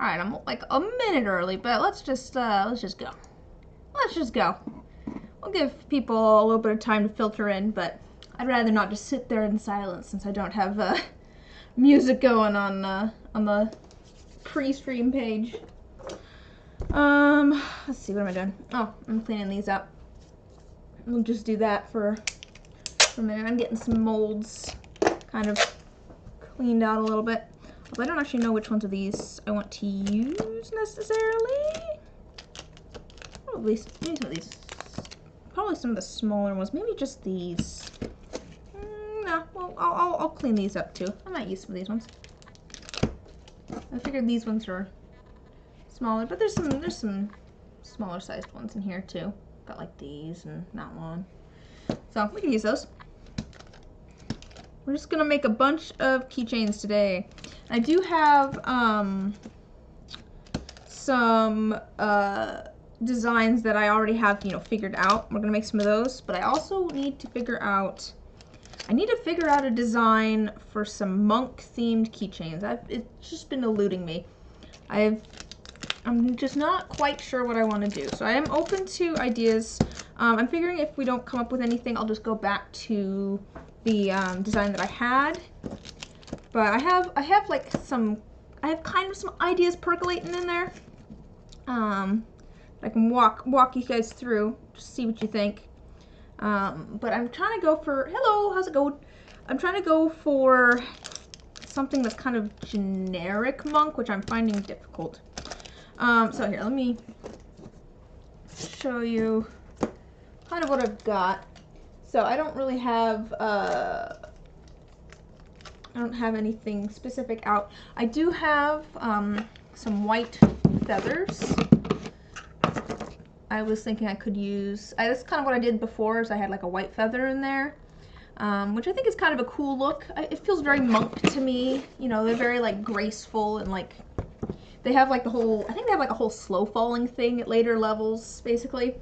Alright, I'm like a minute early, but let's just go. Let's just go. We'll give people a little bit of time to filter in, but I'd rather not just sit there in silence since I don't have music going on the pre-stream page. Let's see, what am I doing? Oh, I'm cleaning these up. We'll just do that for a minute. I'm getting some molds kind of cleaned out a little bit. Although I don't actually know which ones of these I want to use necessarily. Probably maybe some of these. Probably some of the smaller ones. Maybe just these. No, well, I'll clean these up too. I might use some of these ones. I figured these ones are smaller, but there's some smaller sized ones in here too. Got like these and that one. So we can use those. We're just gonna make a bunch of keychains today. I do have some designs that I already have, figured out. We're gonna make some of those, but I also need to figure out a design for some monk themed keychains. It's just been eluding me. I'm just not quite sure what I want to do. So I am open to ideas. I'm figuring if we don't come up with anything, I'll just go back to the design that I had. But I have kind of some ideas percolating in there. I can walk you guys through, just see what you think. But I'm trying to go for, hello, how's it going? I'm trying to go for something that's kind of generic monk, which I'm finding difficult. So here, let me show you kind of what I've got. So I don't really have, I don't have anything specific out. I do have some white feathers. I was thinking I could use, that's kind of what I did before, is I had like a white feather in there, which I think is kind of a cool look. It feels very monk to me. They're very like graceful and like, they have like the whole, I think they have like a whole slow falling thing at later levels, basically.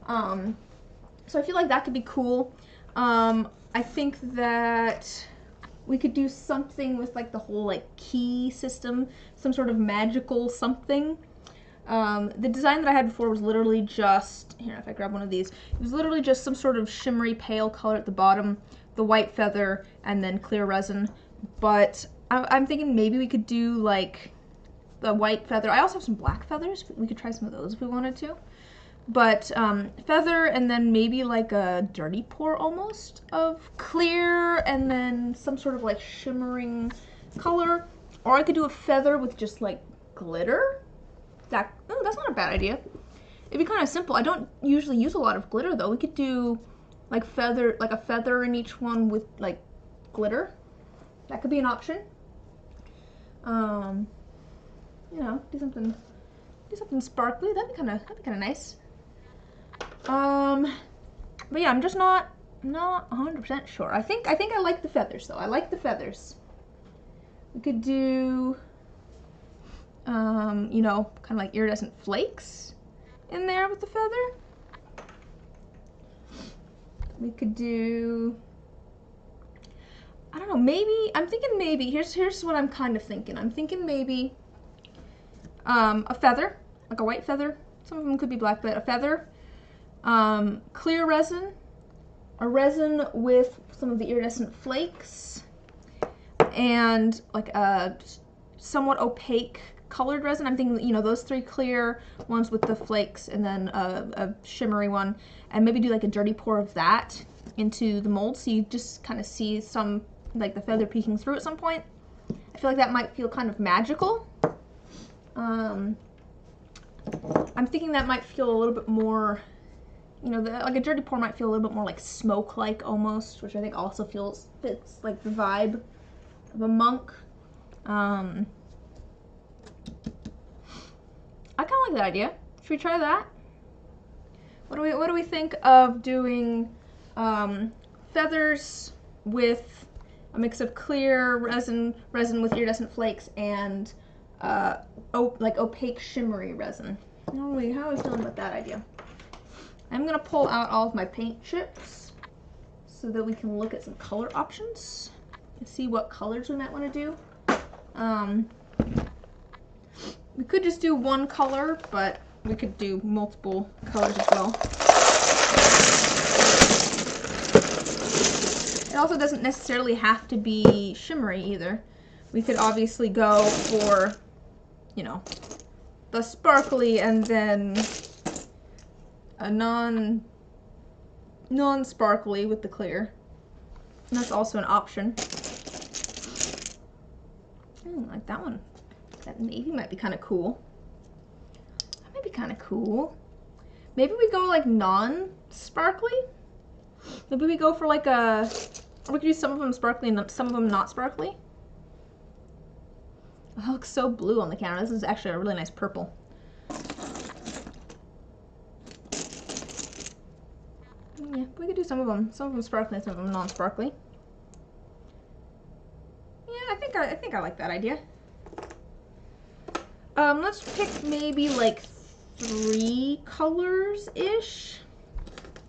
So I feel like that could be cool. I think that we could do something with like the whole like key system, some sort of magical something. The design that I had before was literally just, here, if I grab one of these, it was literally just some sort of shimmery pale color at the bottom, the white feather, and then clear resin. But I'm thinking maybe we could do like the white feather. I also have some black feathers. We could try some of those if we wanted to. But feather, and then maybe like a dirty pour almost of clear, and then some sort of like shimmering color. Or I could do a feather with just like glitter. That's not a bad idea. It'd be kind of simple. I don't usually use a lot of glitter though. We could do like a feather in each one with like glitter. That could be an option. Do something sparkly. That'd be kind of nice. But yeah, I'm just not 100% sure. I think I like the feathers though. I like the feathers. We could do kind of like iridescent flakes in there with the feather. We could do, I don't know, maybe, I'm thinking maybe, here's what I'm kind of thinking. I'm thinking maybe a feather, like a white feather. Some of them could be black, but a feather. Clear resin, a resin with some of the iridescent flakes, and like a somewhat opaque colored resin. I'm thinking, those three clear ones with the flakes, and then a shimmery one, and maybe do like a dirty pour of that into the mold, so you just kind of see some, like the feather peeking through at some point. I feel like that might feel kind of magical. I'm thinking that might feel a little bit more, like a dirty pour might feel a little bit more like smoke-like almost, which I think also fits like the vibe of a monk. I kind of like that idea. Should we try that? What do we think of doing feathers with a mix of clear resin with iridescent flakes, and like opaque shimmery resin? How are we feeling about that idea? I'm gonna pull out all of my paint chips so that we can look at some color options and see what colors we might want to do. We could just do one color, but we could do multiple colors as well. It also doesn't necessarily have to be shimmery either. We could obviously go for, you know, the sparkly and then a non-sparkly with the clear. And that's also an option. Like that one. That maybe might be kind of cool. That might be kind of cool. Maybe we go like non-sparkly. Maybe we go for like a, or we could do some of them sparkly and some of them not sparkly. Oh, that looks so blue on the camera. This is actually a really nice purple. Yeah, we could do some of them sparkly and some of them non-sparkly. Yeah, I think I like that idea. Let's pick maybe like 3 colors-ish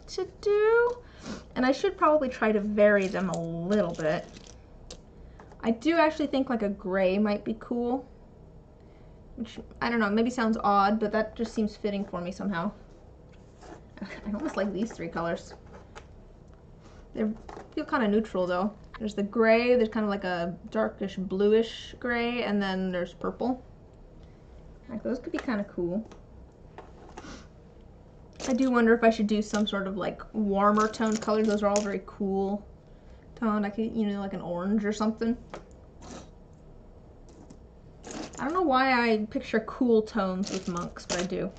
to do. And I should probably try to vary them a little bit. I do actually think like a gray might be cool. Which, I don't know, maybe sounds odd, but that just seems fitting for me somehow. I almost like these 3 colors. They feel kind of neutral though. There's the gray, there's kind of like a darkish bluish gray, and then there's purple. Like those could be kind of cool. I do wonder if I should do some sort of like warmer toned colors. Those are all very cool toned. I could, you know, like an orange or something. I don't know why I picture cool tones with monks, but I do.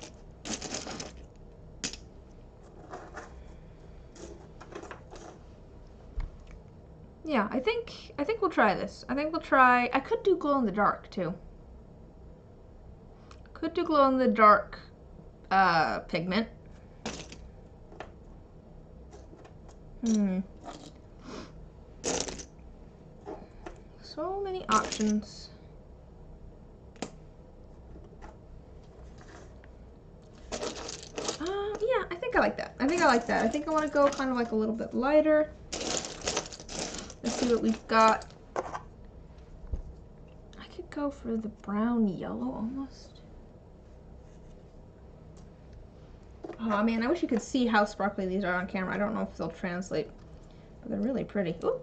Yeah, I think we'll try this. I think we'll try, I could do glow in the dark too. Could do glow in the dark pigment. So many options. Yeah, I think I like that. I think I like that. I think I want to go kind of like a little bit lighter. Let's see what we've got. I could go for the brown yellow almost. Oh man, I wish you could see how sparkly these are on camera. I don't know if they'll translate, but they're really pretty. Ooh.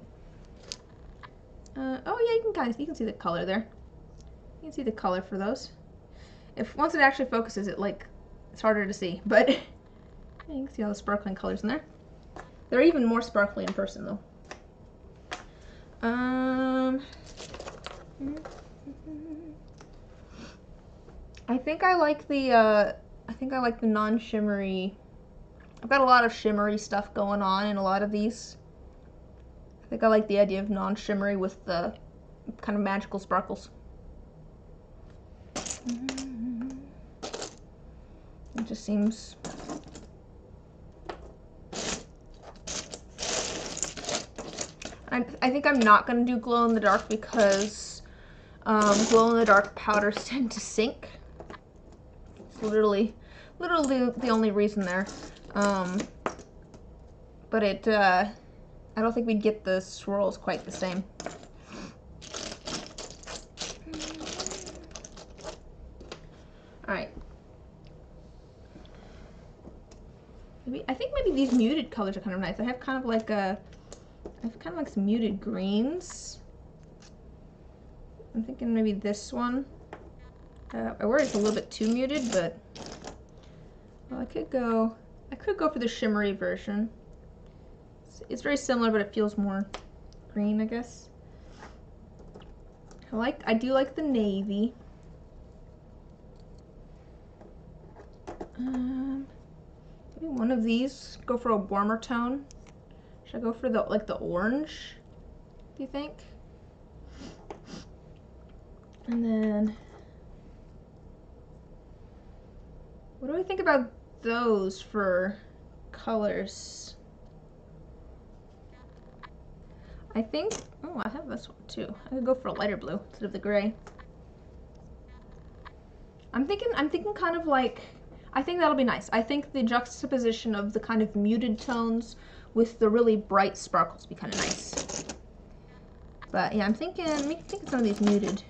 Oh yeah, you can see the color there. You can see the color for those. Once it actually focuses, it's harder to see, but you can see all the sparkling colors in there. They're even more sparkly in person though. I think I like the non-shimmery. I've got a lot of shimmery stuff going on in a lot of these. I think I like the idea of non-shimmery with the kind of magical sparkles. It just seems... I think I'm not going to do glow in the dark because glow in the dark powders tend to sink. It's literally the only reason there. But I don't think we'd get the swirls quite the same. Alright. I think maybe these muted colors are kind of nice. I have kind of like some muted greens. I'm thinking maybe this one. I worry it's a little bit too muted, but well, I could go for the shimmery version. It's very similar, but it feels more green, I guess. I do like the navy. Maybe one of these. Go for a warmer tone. Should I go for the orange? Do you think? And then, what do I think about those for colors? I think, oh, I have this one too. I could go for a lighter blue instead of the gray. I'm thinking kind of like, I think that'll be nice. I think the juxtaposition of the kind of muted tones with the really bright sparkles be kind of nice. But yeah, I'm thinking some of these muted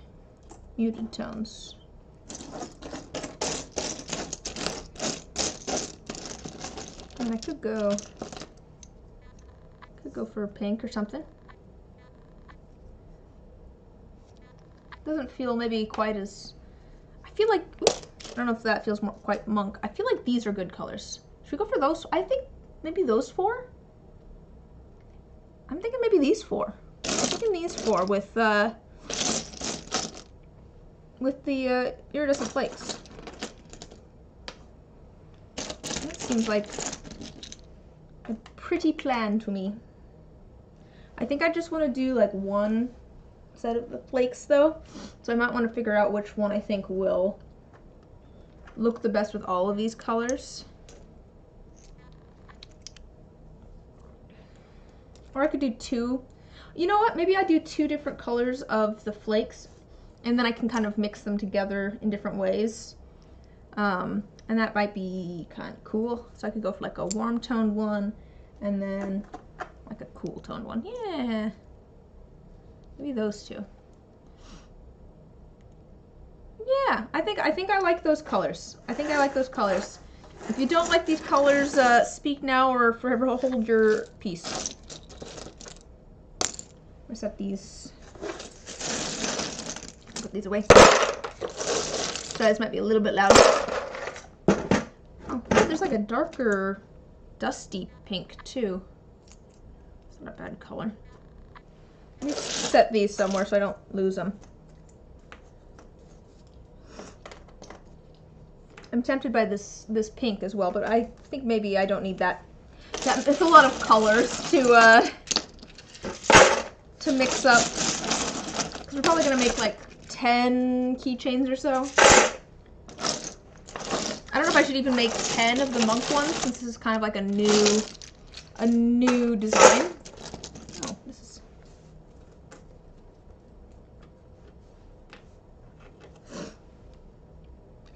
tones. And I could go for a pink or something. Doesn't feel maybe quite as, I feel like, I don't know if that feels more quite monk. I feel like these are good colors. Should we go for those? I think maybe those four? I'm thinking maybe these four. I'm thinking these four with the iridescent flakes. That seems like a pretty plan to me. I think I just want to do like one set of the flakes though, so I might want to figure out which one I think will look the best with all of these colors. Or I could do two. You know what? Maybe I do two different colors of the flakes, and then I can kind of mix them together in different ways. And that might be kind of cool. So I could go for like a warm toned one, and then like a cool toned one. Yeah. Maybe those two. Yeah, I think I like those colors. I think I like those colors. If you don't like these colors, speak now or forever hold your peace. I'm gonna set these. Put these away. These guys might be a little bit loud. Oh, there's like a darker, dusty pink too. It's not a bad color. Let me set these somewhere so I don't lose them. I'm tempted by this pink as well, but I think maybe I don't need that. It's a lot of colors to mix up. Because we're probably gonna make like 10 keychains or so. I don't know if I should even make 10 of the monk ones, since this is kind of like a new design. Oh, this is.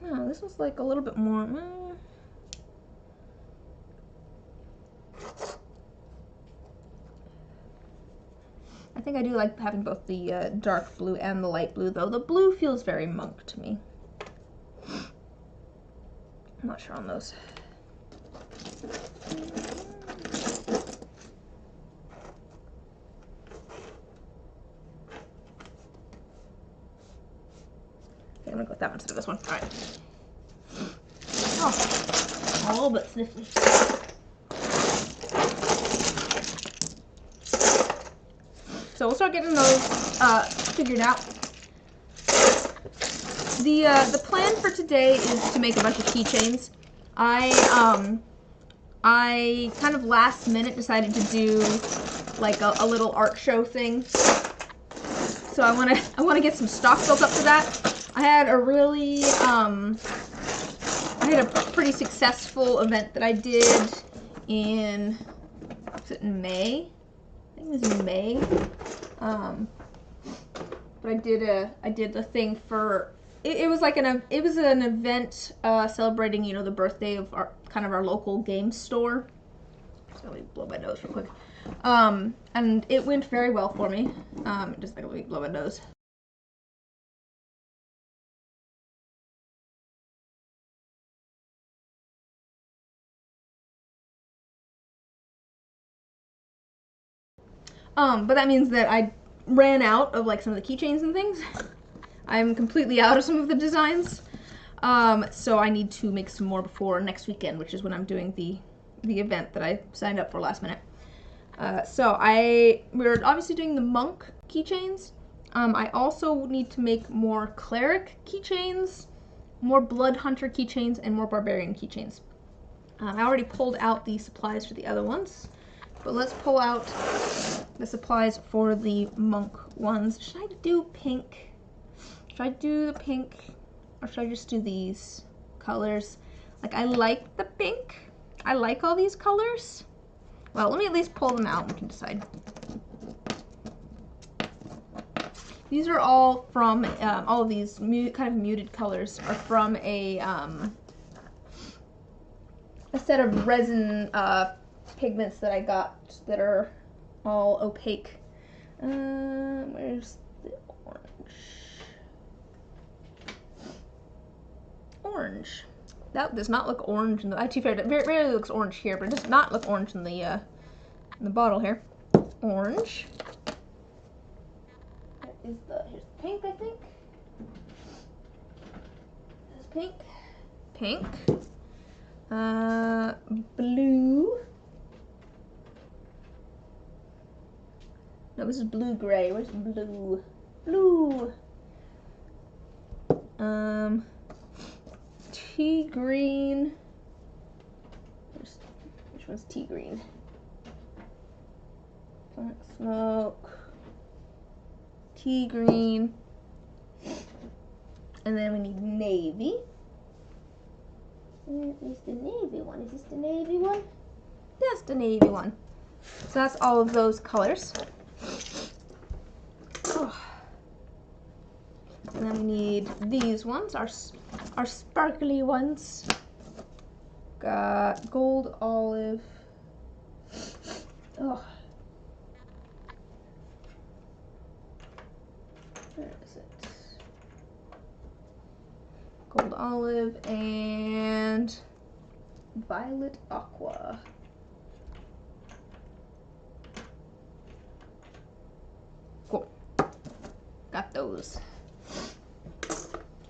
Oh, this was like a little bit more. I think I do like having both the dark blue and the light blue, though. The blue feels very monk to me. I'm not sure on those. I'm gonna go with that one instead of this one. Alright. Oh, a little bit sniffly. So we'll start getting those figured out. The plan for today is to make a bunch of keychains. I kind of last minute decided to do like a little art show thing. So I wanna get some stock built up for that. I had a really I had a pretty successful event that I did in, was it in May? I think it was in May. But I did the thing for, it was like an event celebrating, you know, the birthday of our local game store. So let me blow my nose real quick. And it went very well for me. Just like, let me blow my nose. But that means that I ran out of like some of the keychains and things. I'm completely out of some of the designs. So I need to make some more before next weekend, which is when I'm doing the event that I signed up for last minute. So we're obviously doing the monk keychains. I also need to make more cleric keychains, more blood hunter keychains, and more barbarian keychains. I already pulled out the supplies for the other ones. But let's pull out the supplies for the monk ones. Should I do pink? Should I do the pink? Or should I just do these colors? Like, I like the pink. I like all these colors. Well, let me at least pull them out and we can decide. These are all from, all of these kind of muted colors are from a set of resin pigments that I got that are all opaque. Where's the orange? orange. That does not look orange in the, to be fair, it rarely looks orange here, but it does not look orange in the bottle here. Orange. Here's the pink, I think. This is pink. Pink. Blue. No, this is blue-gray. Where's blue? Blue. Tea green. Which one's tea green? Black smoke. Tea green. And then we need navy. Where is the navy one? Is this the navy one? That's the navy one. So that's all of those colors. Oh. And then we need these ones, our sparkly ones. Got gold, olive. Oh. Where is it? Gold, olive, and violet aqua. Cool. Got those.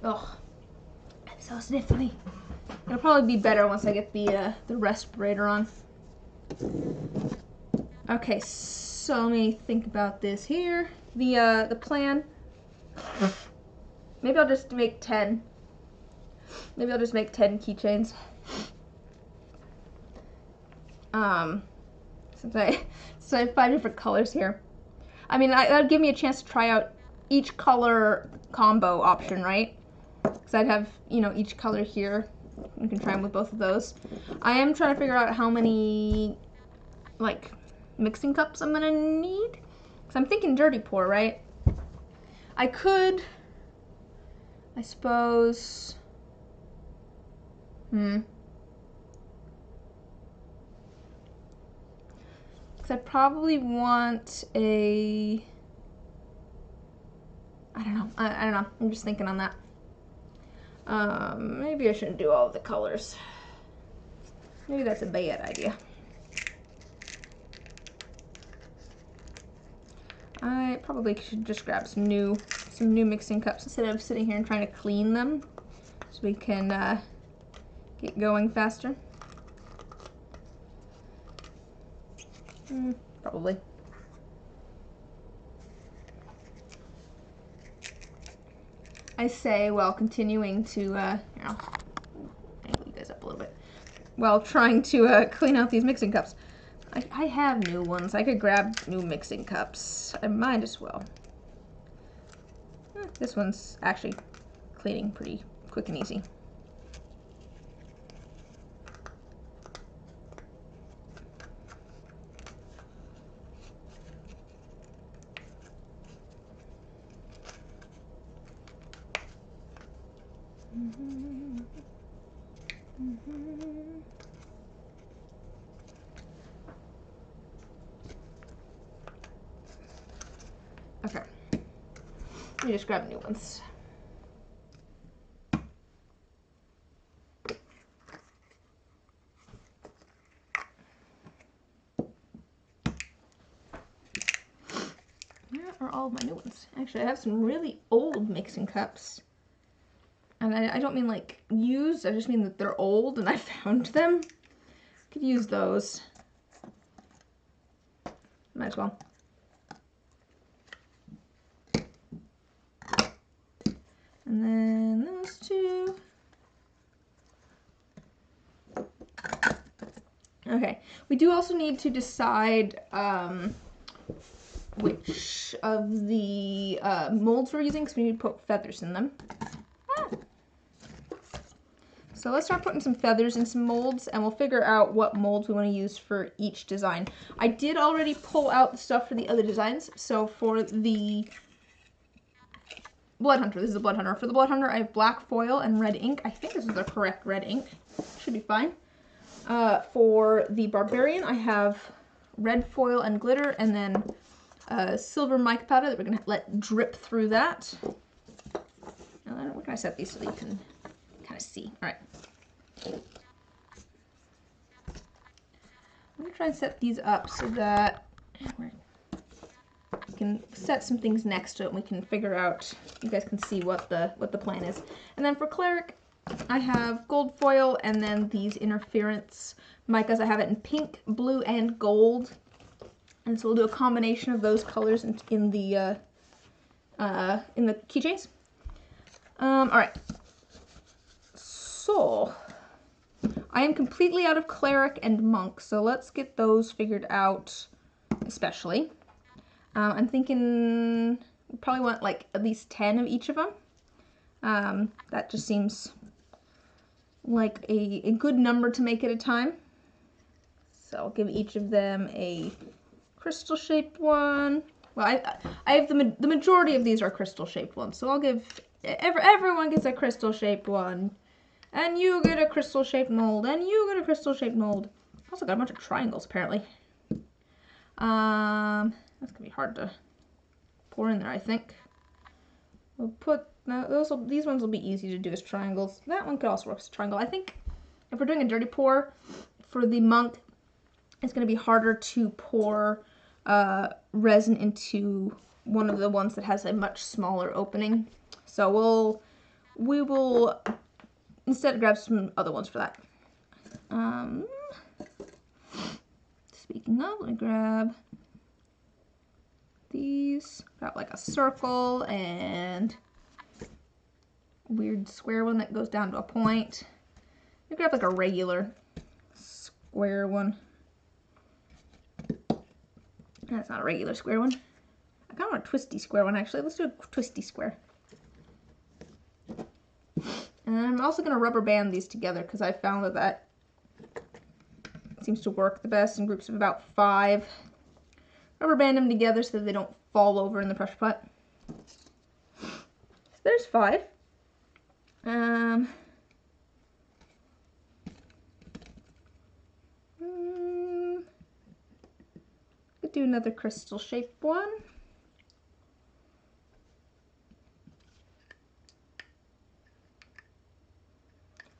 Oh, I'm so sniffly. It'll probably be better once I get the respirator on. Okay, so let me think about this here. The plan. Maybe I'll just make 10. Maybe I'll just make 10 keychains. Since I have 5 different colors here. I mean, that'd give me a chance to try out each color combo option, right? Because I'd have, you know, each color here. You can try them with both of those. I am trying to figure out how many, like, mixing cups I'm gonna need. Because I'm thinking dirty pour, right? I could, I suppose, because I probably want a, I don't know, I don't know, I'm just thinking on that. Maybe I shouldn't do all of the colors. Maybe that's a bad idea. I probably should just grab some new mixing cups instead of sitting here and trying to clean them, so we can get going faster. Probably. I say while continuing to, here, I'll angle you guys up a little bit, while trying to clean out these mixing cups. I have new ones. I could grab new mixing cups. I might as well. This one's actually cleaning pretty quick and easy. Okay, let me just grab new ones. Where are all of my new ones? Actually, I have some really old mixing cups. And I don't mean like used, I just mean that they're old and I found them. Could use those. Might as well. And then those two. Okay, we do also need to decide which of the molds we're using, because we need to put feathers in them. So let's start putting some feathers in some molds, and we'll figure out what molds we want to use for each design. I did already pull out the stuff for the other designs. So for the Blood Hunter, this is a Blood Hunter. For the Blood Hunter, I have black foil and red ink. I think this is the correct red ink. Should be fine. For the Barbarian, I have red foil and glitter, and then silver mica powder that we're going to let drip through that. Now, where can I set these so that you can kind kind of see. All right. I'm gonna try and set these up so that we can set some things next to it and we can figure out, you guys can see what the plan is. And then for cleric, I have gold foil and then these interference micas. I have it in pink, blue, and gold. And so we'll do a combination of those colors in the keychains. All right. So I am completely out of cleric and monk, so let's get those figured out, especially. I'm thinking we probably want like at least 10 of each of them. That just seems like a good number to make at a time. So I'll give each of them a crystal-shaped one. Well, I have the majority of these are crystal-shaped ones, so I'll give everyone gets a crystal-shaped one, and you get a crystal-shaped mold, and you get a crystal-shaped mold. I also got a bunch of triangles apparently. That's gonna be hard to pour in there, I think. We'll put these ones will be easy to do as triangles. That one could also work as a triangle. I think if we're doing a dirty pour for the monk, it's gonna be harder to pour resin into one of the ones that has a much smaller opening. So we will instead grab some other ones for that. Speaking of, let me grab these. Got like a circle and a weird square one that goes down to a point. Let me grab like a regular square one. That's not a regular square one. I kind of want a twisty square one actually. Let's do a twisty square. And I'm also going to rubber band these together because I found that seems to work the best in groups of about 5. Rubber band them together so that they don't fall over in the pressure pot. So there's 5. Could do another crystal shaped one.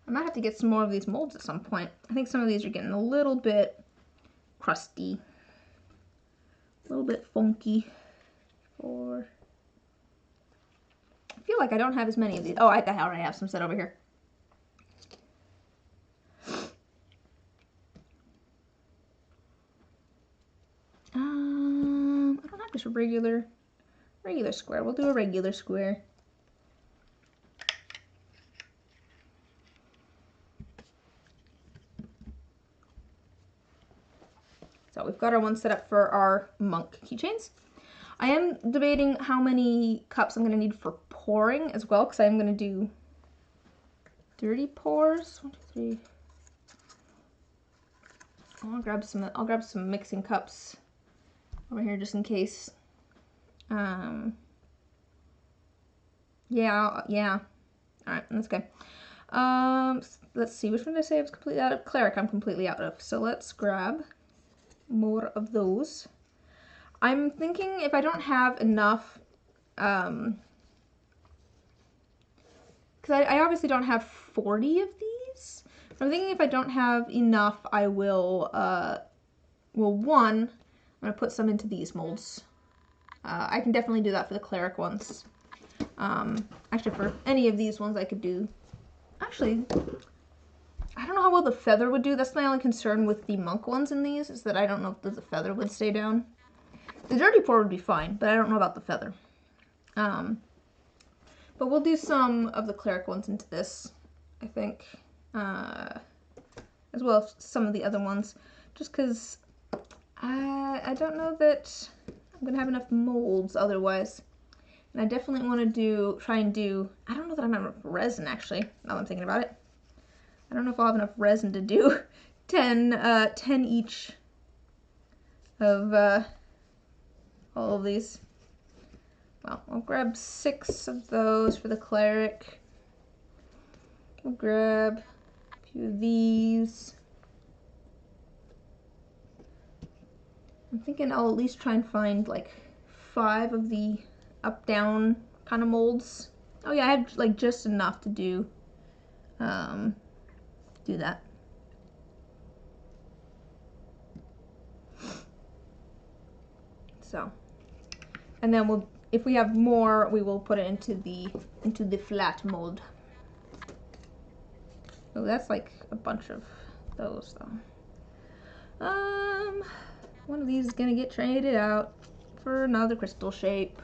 I might have to get some more of these molds at some point. I think some of these are getting a little bit crusty, a little bit funky. I feel like I don't have as many of these. Oh, I already have some set over here. I don't have just a regular square. We'll do a regular square. So we've got our one set up for our monk keychains. I am debating how many cups I'm going to need for pouring as well, because I'm going to do dirty pours. 1, 2, 3. I'll grab some mixing cups over here just in case. Yeah. All right, that's good. Let's see, which one did I say I was completely out of? Cleric, I'm completely out of. So let's grab more of those. I'm thinking if I don't have enough, because I obviously don't have 40 of these. I'm thinking if I don't have enough, I will, one, I'm going to put some into these molds. I can definitely do that for the cleric ones. Actually, for any of these ones I could do. Actually, I don't know how well the feather would do. That's my only concern with the monk ones in these, is that I don't know if the feather would stay down. The dirty pour would be fine, but I don't know about the feather. But we'll do some of the cleric ones into this, I think, as well as some of the other ones, just because I don't know that I'm going to have enough molds otherwise. And I definitely want to try and do, I don't know that I'm going to have enough resin, actually, now that I'm thinking about it. I don't know if I'll have enough resin to do 10 each of all of these. Well, I'll grab 6 of those for the cleric. We'll grab a few of these. I'm thinking I'll at least try and find like 5 of the up-down kind of molds. Oh yeah, I have like just enough to do do that. So, and then we'll, if we have more, we will put it into the flat mold. Oh, that's like a bunch of those though. One of these is gonna get traded out for another crystal shape.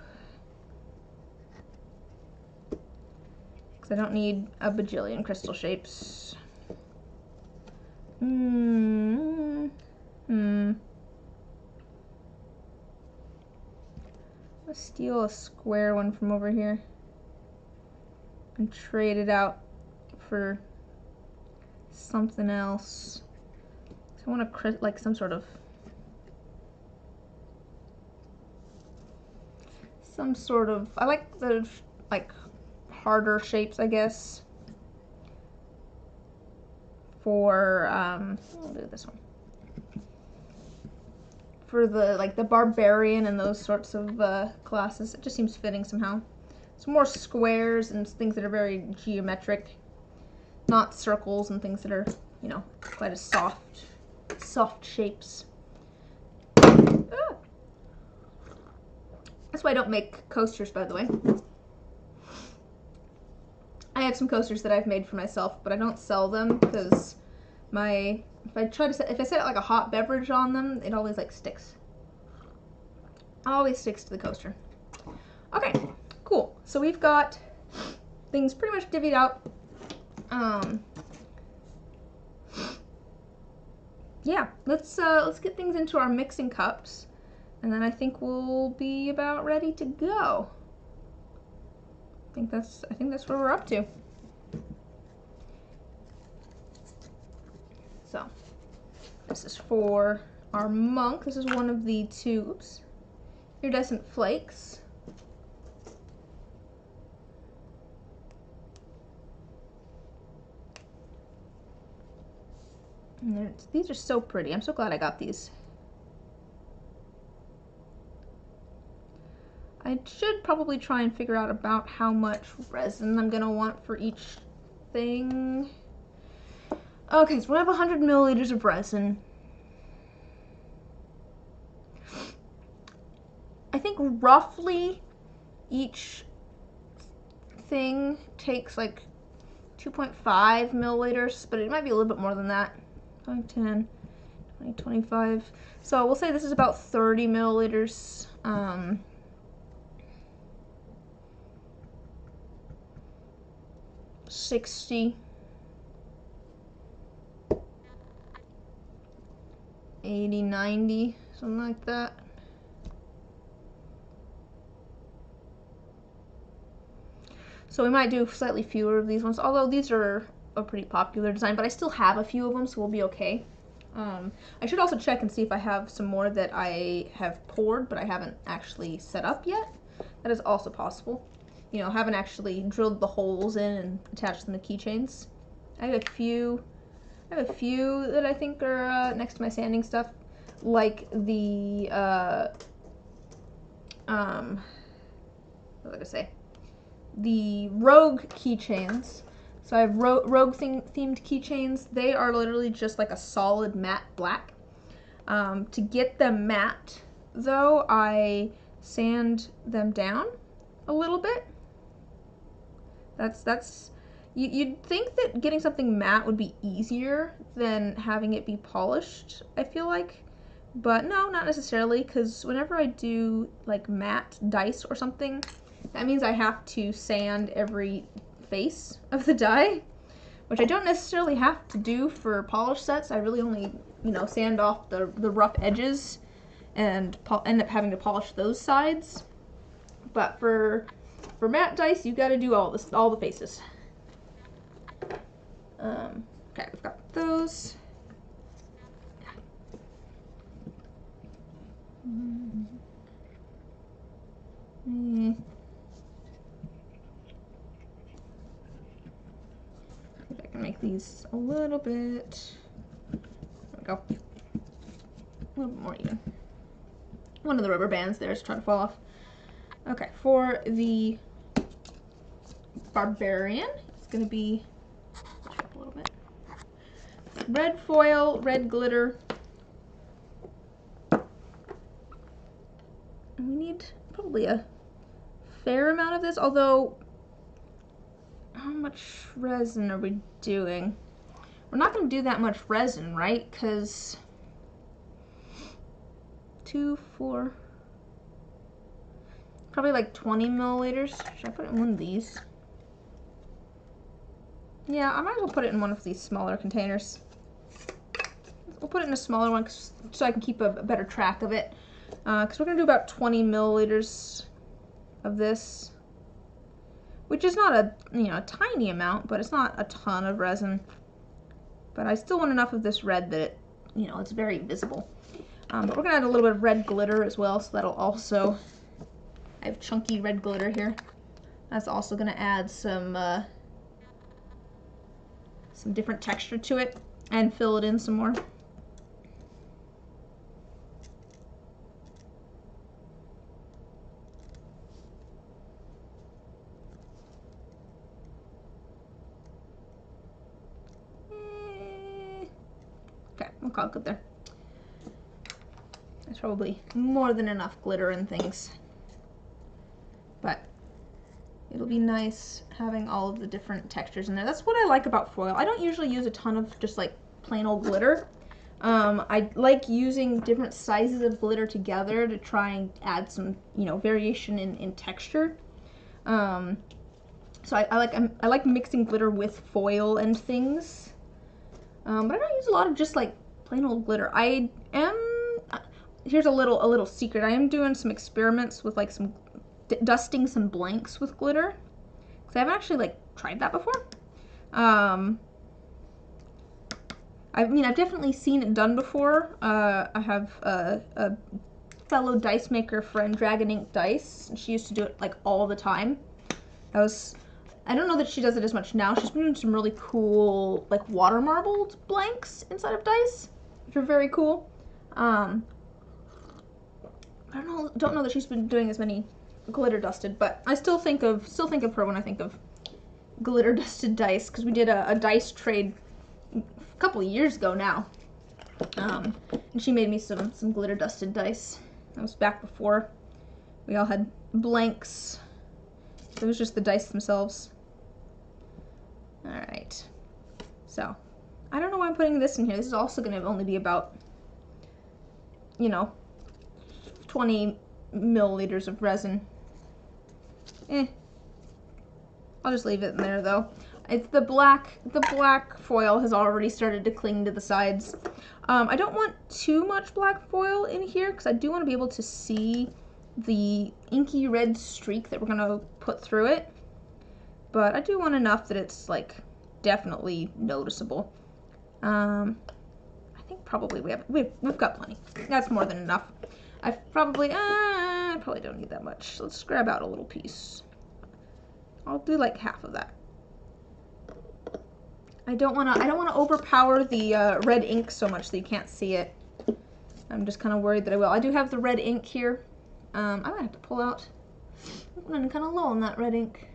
Because I don't need a bajillion crystal shapes. Let's steal a square one from over here and trade it out for something else. So I want to like some sort of I like the like harder shapes, I guess. For we'll do this one. For the like the barbarian and those sorts of classes, it just seems fitting somehow. Some more squares and things that are very geometric, not circles and things that are, you know, quite as soft shapes. Ah. That's why I don't make coasters, by the way. I have some coasters that I've made for myself, but I don't sell them because if I set like a hot beverage on them, it always like sticks. Always sticks to the coaster. Okay, cool. So we've got things pretty much divvied out. Yeah, let's get things into our mixing cups, and then I think we'll be about ready to go. I think that's where we're up to. So, this is for our monk. This is one of the tubes. Iridescent flakes. And these are so pretty. I'm so glad I got these. I should probably try and figure out about how much resin I'm gonna want for each thing. Okay, so we have 100 milliliters of resin. I think roughly each thing takes like 2.5 milliliters, but it might be a little bit more than that. 5, 10, 20, 25. So we'll say this is about 30 milliliters. 60, 80, 90, something like that. So we might do slightly fewer of these ones, although these are a pretty popular design, but I still have a few of them, so we'll be okay. I should also check and see if I have some more that I have poured, but I haven't actually set up yet. That is also possible. You know, haven't actually drilled the holes in and attached them to keychains. I have a few that I think are next to my sanding stuff, like the what was I gonna say? The rogue keychains. So I have rogue themed keychains. They are literally just like a solid matte black. To get them matte, though, I sand them down a little bit. You'd think that getting something matte would be easier than having it be polished, I feel like. But no, not necessarily, because whenever I do like matte dice or something, that means I have to sand every face of the die, which I don't necessarily have to do for polished sets. I really only, you know, sand off the rough edges and end up having to polish those sides. But for matte dice, you got to do all the faces. Okay, we've got those. See if I can make these a little bit. There we go. A little bit more even. One of the rubber bands there is trying to fall off. Okay, for the barbarian, it's going to be red foil, red glitter. And we need probably a fair amount of this, although how much resin are we doing? We're not going to do that much resin, right? Because 2, 4, probably like 20 milliliters. Should I put it in one of these? Yeah, I might as well put it in one of these smaller containers. We'll put it in a smaller one so I can keep a better track of it. Because we're going to do about 20 milliliters of this, which is not a, a tiny amount, but it's not a ton of resin. But I still want enough of this red that it, it's very visible. But we're going to add a little bit of red glitter as well, so that'll also, I have chunky red glitter here. That's also going to add some different texture to it and fill it in some more. Okay, we'll call it good there. There's probably more than enough glitter and things. But it'll be nice having all of the different textures in there. That's what I like about foil. I don't usually use a ton of just like plain old glitter. I like using different sizes of glitter together to try and add some, variation in texture. So I like mixing glitter with foil and things. But I don't use a lot of just like plain old glitter. Here's a little secret. I am doing some experiments with like dusting some blanks with glitter, because I haven't actually like tried that before. I've definitely seen it done before. I have a fellow dice maker friend, Dragon Ink Dice, and she used to do it like all the time. I don't know that she does it as much now. She's been doing some really cool like water marbled blanks inside of dice, which are very cool. I don't know that she's been doing as many glitter dusted, but I still think of her when I think of glitter dusted dice, because we did a dice trade a couple of years ago now, and she made me some glitter dusted dice. That was back before we all had blanks. It was just the dice themselves. All right, so I don't know why I'm putting this in here. This is also going to only be about 20 milliliters of resin. I'll just leave it in there though. It's the black foil has already started to cling to the sides. I don't want too much black foil in here because I do want to be able to see the inky red streak that we're gonna put through it. But I do want enough that it's like definitely noticeable. I think probably we've got plenty. That's more than enough. I probably don't need that much. Let's grab out a little piece. I'll do like half of that. I don't want to overpower the red ink so much that you can't see it. I'm just kind of worried that I will. I do have the red ink here. I might have to pull out. I'm running kind of low on that red ink.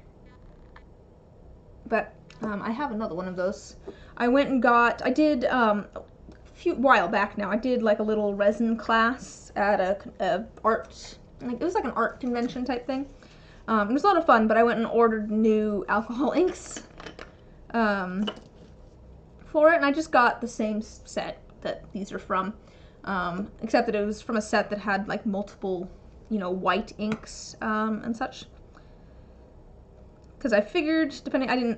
But I have another one of those. I went and got, I did a while back now, I did like a little resin class at a art, like it was like an art convention type thing. It was a lot of fun, but I went and ordered new alcohol inks for it, and I just got the same set that these are from, except that it was from a set that had like multiple, white inks and such. Because I figured,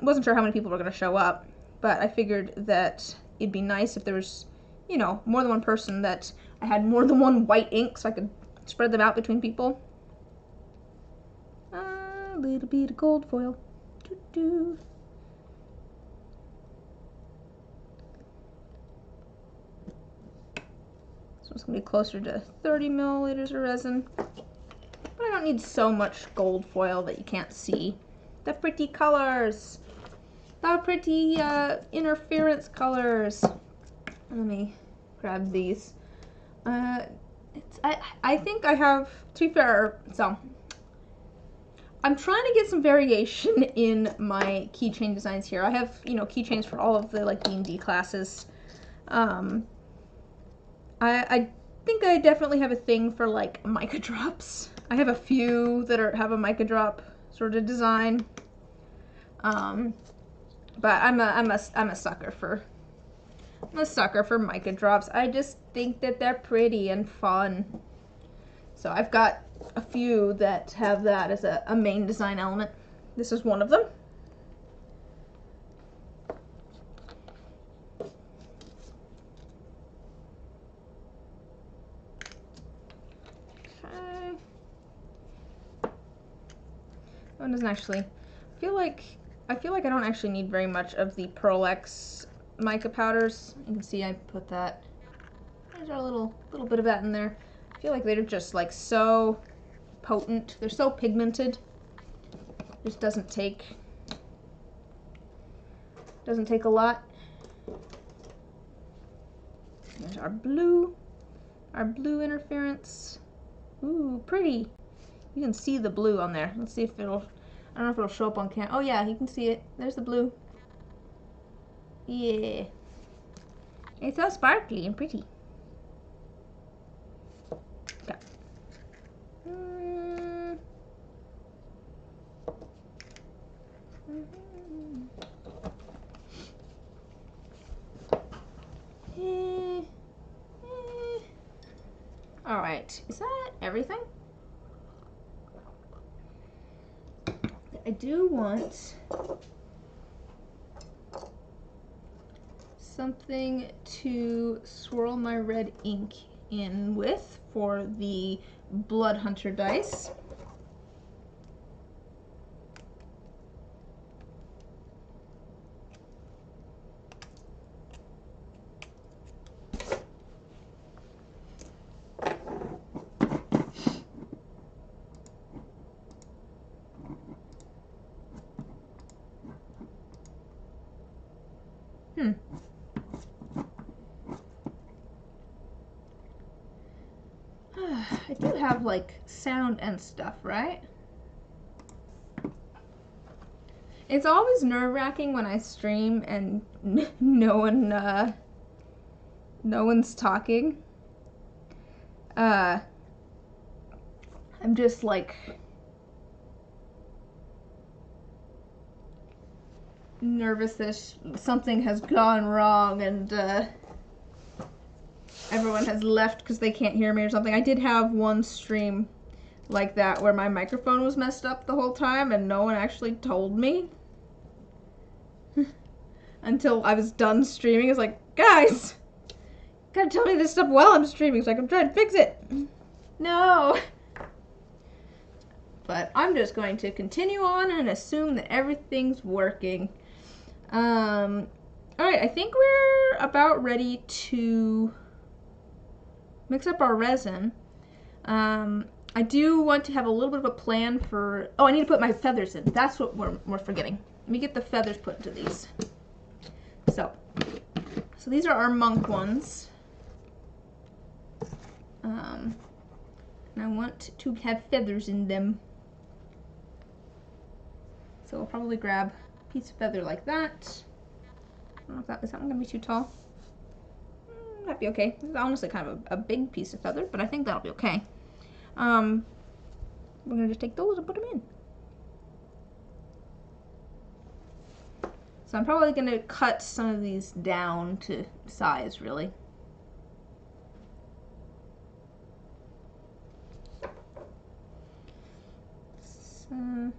wasn't sure how many people were going to show up, but I figured that it'd be nice if there was, more than one person, that I had more than one white ink so I could spread them out between people. A little bit of gold foil. Doo-doo. So it's going to be closer to 30 milliliters of resin. But I don't need so much gold foil that you can't see the pretty colors. The pretty interference colors. Let me grab these. I think I have, to be fair, so I'm trying to get some variation in my keychain designs here. I have, keychains for all of the like D&D classes. Um, I think I definitely have a thing for like mica drops. I have a few that have a mica drop sort of design. But I'm a sucker for mica drops. I just think that they're pretty and fun. So I've got a few that have that as a main design element. This is one of them. Okay. One doesn't actually I feel like I don't actually need very much of the Pearl X mica powders. You can see I put that. There's a little bit of that in there. I feel like they're just like so potent. They're so pigmented. Just doesn't take a lot. There's our blue interference. Ooh, pretty. You can see the blue on there. Let's see if it'll, I don't know if it'll show up on camera. Oh yeah, you can see it. There's the blue. Yeah. It's so sparkly and pretty. Okay. Alright, is that everything? I do want something to swirl my red ink in with for the Blood Hunter dice. I do have like sound and stuff, right? It's always nerve-wracking when I stream and no one's talking. I'm just like nervous that something has gone wrong and everyone has left because they can't hear me or something. I did have one stream like that where my microphone was messed up the whole time and no one actually told me. Until I was done streaming. It's like, guys, gotta tell me this stuff while I'm streaming. It's like, I'm trying to fix it. No. But I'm just going to continue on and assume that everything's working. Alright, I think we're about ready to mix up our resin. I do want to have a little bit of a plan for... Oh, I need to put my feathers in. That's what we're forgetting. Let me get the feathers put into these. So these are our monk ones. And I want to have feathers in them. So I'll probably grab a piece of feather like that. I don't know if is that one gonna be too tall? That'd be okay. It's honestly kind of a big piece of feather, but I think that'll be okay. We're gonna just take those and put them in. So I'm probably going to cut some of these down to size, really. So,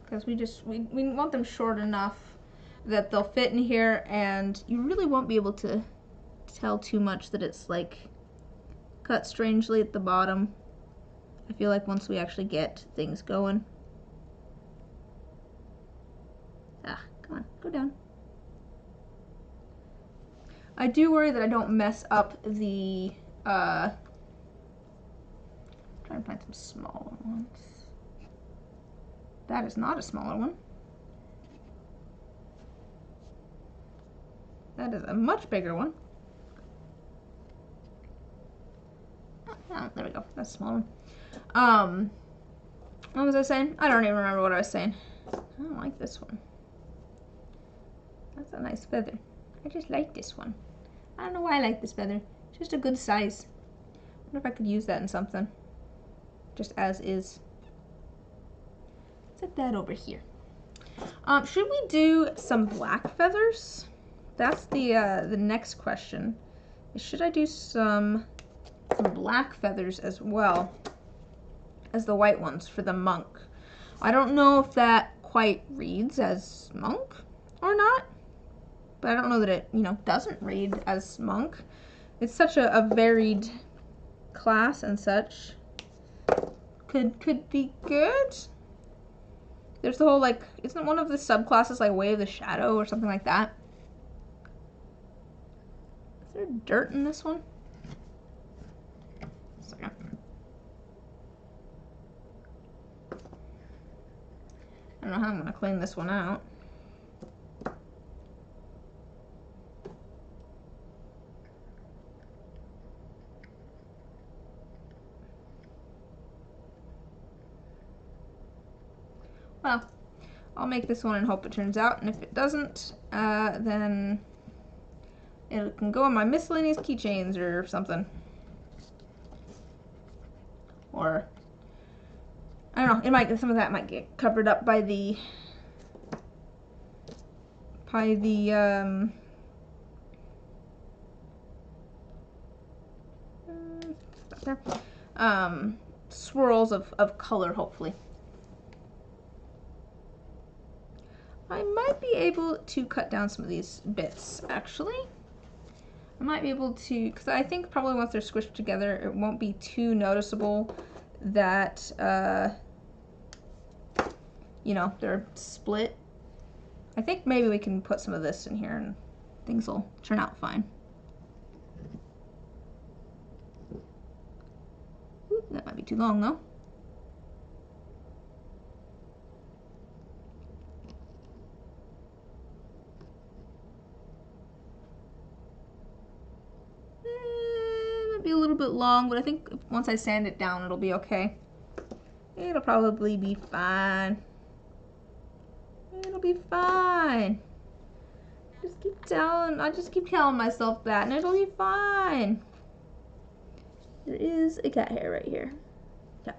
because we want them short enough that they'll fit in here, and you really won't be able to tell too much that it's like cut strangely at the bottom. I feel like once we actually get things going. Ah, come on, go down. I do worry that I don't mess up the, try and find some smaller ones. That is not a smaller one. That is a much bigger one. Oh, there we go, that's a small one. What was I saying? I don't even remember what I was saying. I don't like this one. That's a nice feather. I just like this one. I don't know why I like this feather. It's just a good size. I wonder if I could use that in something. Just as is. Set that over here. Should we do some black feathers? That's the next question. Should I do some black feathers as well as the white ones for the monk? I don't know if that quite reads as monk or not, but I don't know that it, doesn't read as monk. It's such a varied class and such. Could be good. There's the whole, like, isn't one of the subclasses like Way of the Shadow or something like that? Is there dirt in this one? Second. I don't know how I'm going to clean this one out. Well, I'll make this one and hope it turns out, and if it doesn't, then it can go on my miscellaneous keychains or something. Or, I don't know, some of that might get covered up by the swirls of color, hopefully. I might be able to cut down some of these bits, actually. I might be able to, because I think probably once they're squished together, it won't be too noticeable that, they're split. I think maybe we can put some of this in here and things will turn out fine. Ooh, that might be too long, though. Be a little bit long, but I think once I sand it down, it'll be okay. It'll probably be fine. It'll be fine. I just keep telling myself that, and it'll be fine. There is a cat hair right here. Yeah.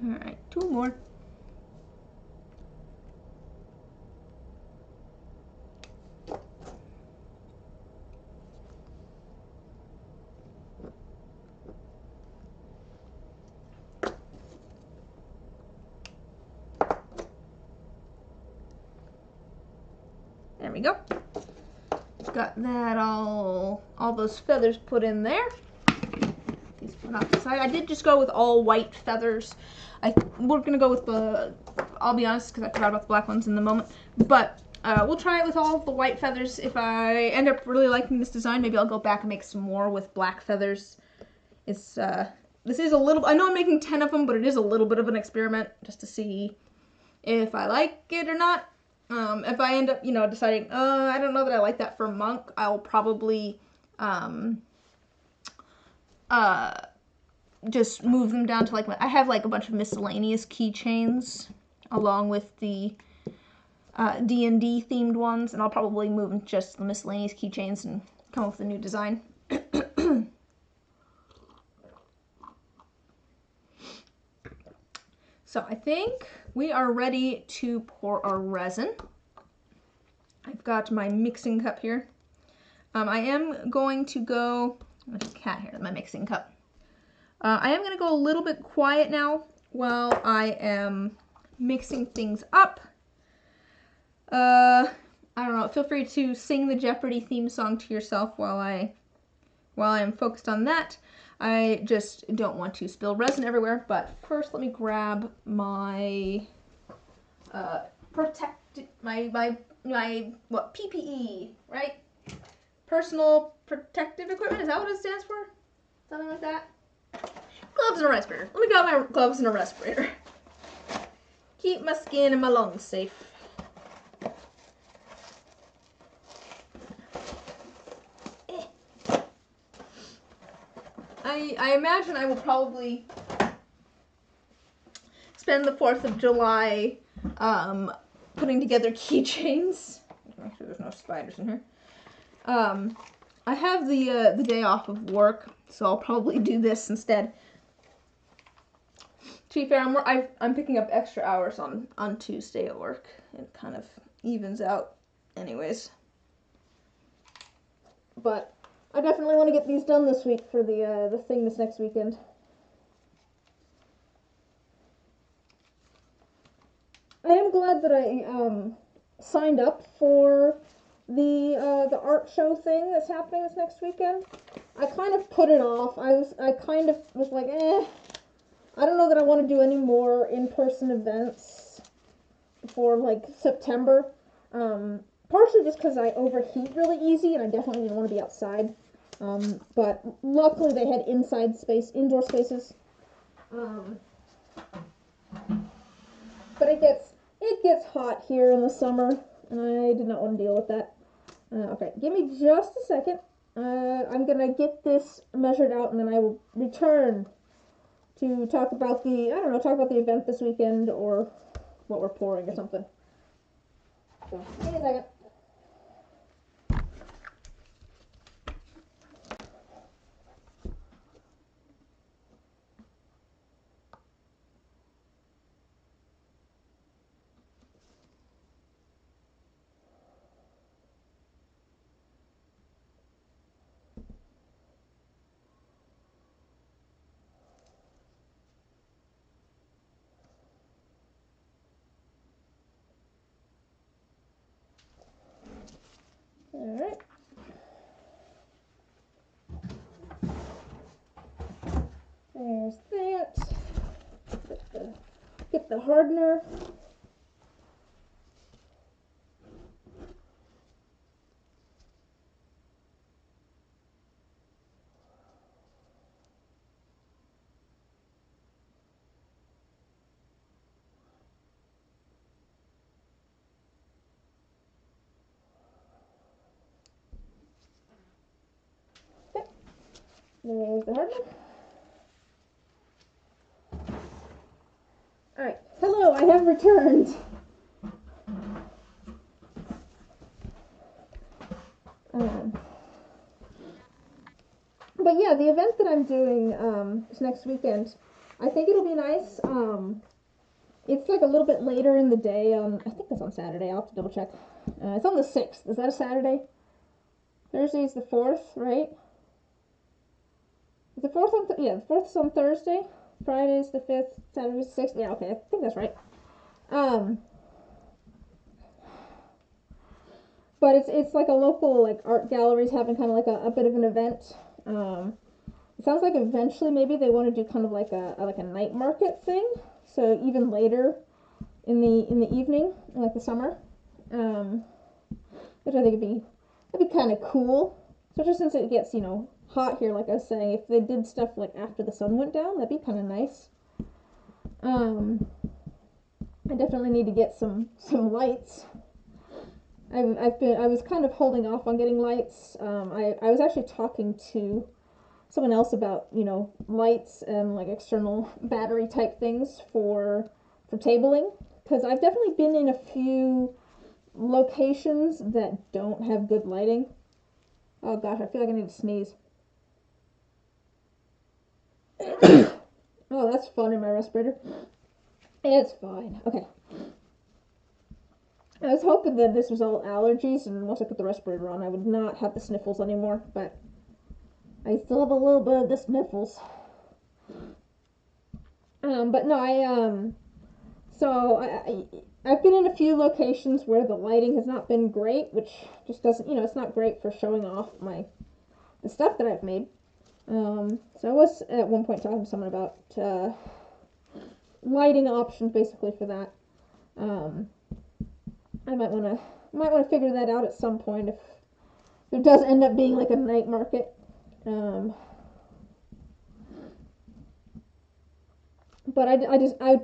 Alright, 2 more. There we go. Got that all those feathers put in there. These put off the side. I did just go with all white feathers. We're gonna go with I'll be honest, because I forgot about the black ones in the moment, but we'll try it with all the white feathers. If I end up really liking this design, maybe I'll go back and make some more with black feathers. This is a little, I know I'm making 10 of them, but it is a little bit of an experiment just to see if I like it or not. If I end up, deciding, I don't know that I like that for monk, I'll probably just move them down to, like, I have like a bunch of miscellaneous keychains along with the D&D themed ones, and I'll probably move them just the miscellaneous keychains and come up with a new design. So I think we are ready to pour our resin. I've got my mixing cup here. I am going to go, there's a cat here in my mixing cup. I am going to go a little bit quiet now while I am mixing things up. I don't know, feel free to sing the Jeopardy theme song to yourself while I am focused on that. I just don't want to spill resin everywhere, but first let me grab my PPE, right? Personal protective equipment, is that what it stands for? Something like that? Gloves and a respirator. Let me grab my gloves and a respirator. Keep my skin and my lungs safe. I imagine I will probably spend the 4th of July putting together keychains. Make sure there's no spiders in here. I have the day off of work, so I'll probably do this instead. To be fair, I'm picking up extra hours on Tuesday at work. It kind of evens out anyways. But I definitely want to get these done this week for the thing this next weekend. I am glad that I signed up for the art show thing that's happening this next weekend. I kind of put it off. I kind of was like, I don't know that I want to do any more in-person events for like September. Partially just because I overheat really easy and I definitely didn't want to be outside. But luckily they had indoor spaces. But it gets hot here in the summer, and I did not want to deal with that. Okay, give me just a second. I'm gonna get this measured out, and then I will return to talk about the event this weekend or what we're pouring or something. So, give me a second. Alright. There's that. Get the hardener. Okay. There's the hardener. Alright, hello, I have returned. But yeah, the event that I'm doing this next weekend, I think it'll be nice. It's like a little bit later in the day. I think it's on Saturday. I'll have to double check. It's on the 6th. Is that a Saturday? Thursday is the 4th, right? Is the 4th on? Yeah, the 4th is on Thursday. Friday is the 5th. Saturday is the 6th. Yeah, okay, I think that's right. But it's like a local like art gallery's having kind of like a bit of an event. It sounds like eventually maybe they want to do kind of like a night market thing. So even later in the evening, like the summer, which I think it'd be kind of cool. Especially since it gets hot here, like I was saying. If they did stuff like after the sun went down, that'd be kind of nice. I definitely need to get some lights. I was kind of holding off on getting lights. I was actually talking to someone else about lights and like external battery type things for tabling, because I've definitely been in a few locations that don't have good lighting. Oh gosh, I feel like I need to sneeze. Oh, that's fun in my respirator. It's fine. Okay. I was hoping that this was all allergies, and once I put the respirator on, I would not have the sniffles anymore, but I still have a little bit of the sniffles. But no, I've been in a few locations where the lighting has not been great, which just doesn't, it's not great for showing off the stuff that I've made. So I was at one point talking to someone about lighting options basically for that. I might want to figure that out at some point if there does end up being like a night market. but I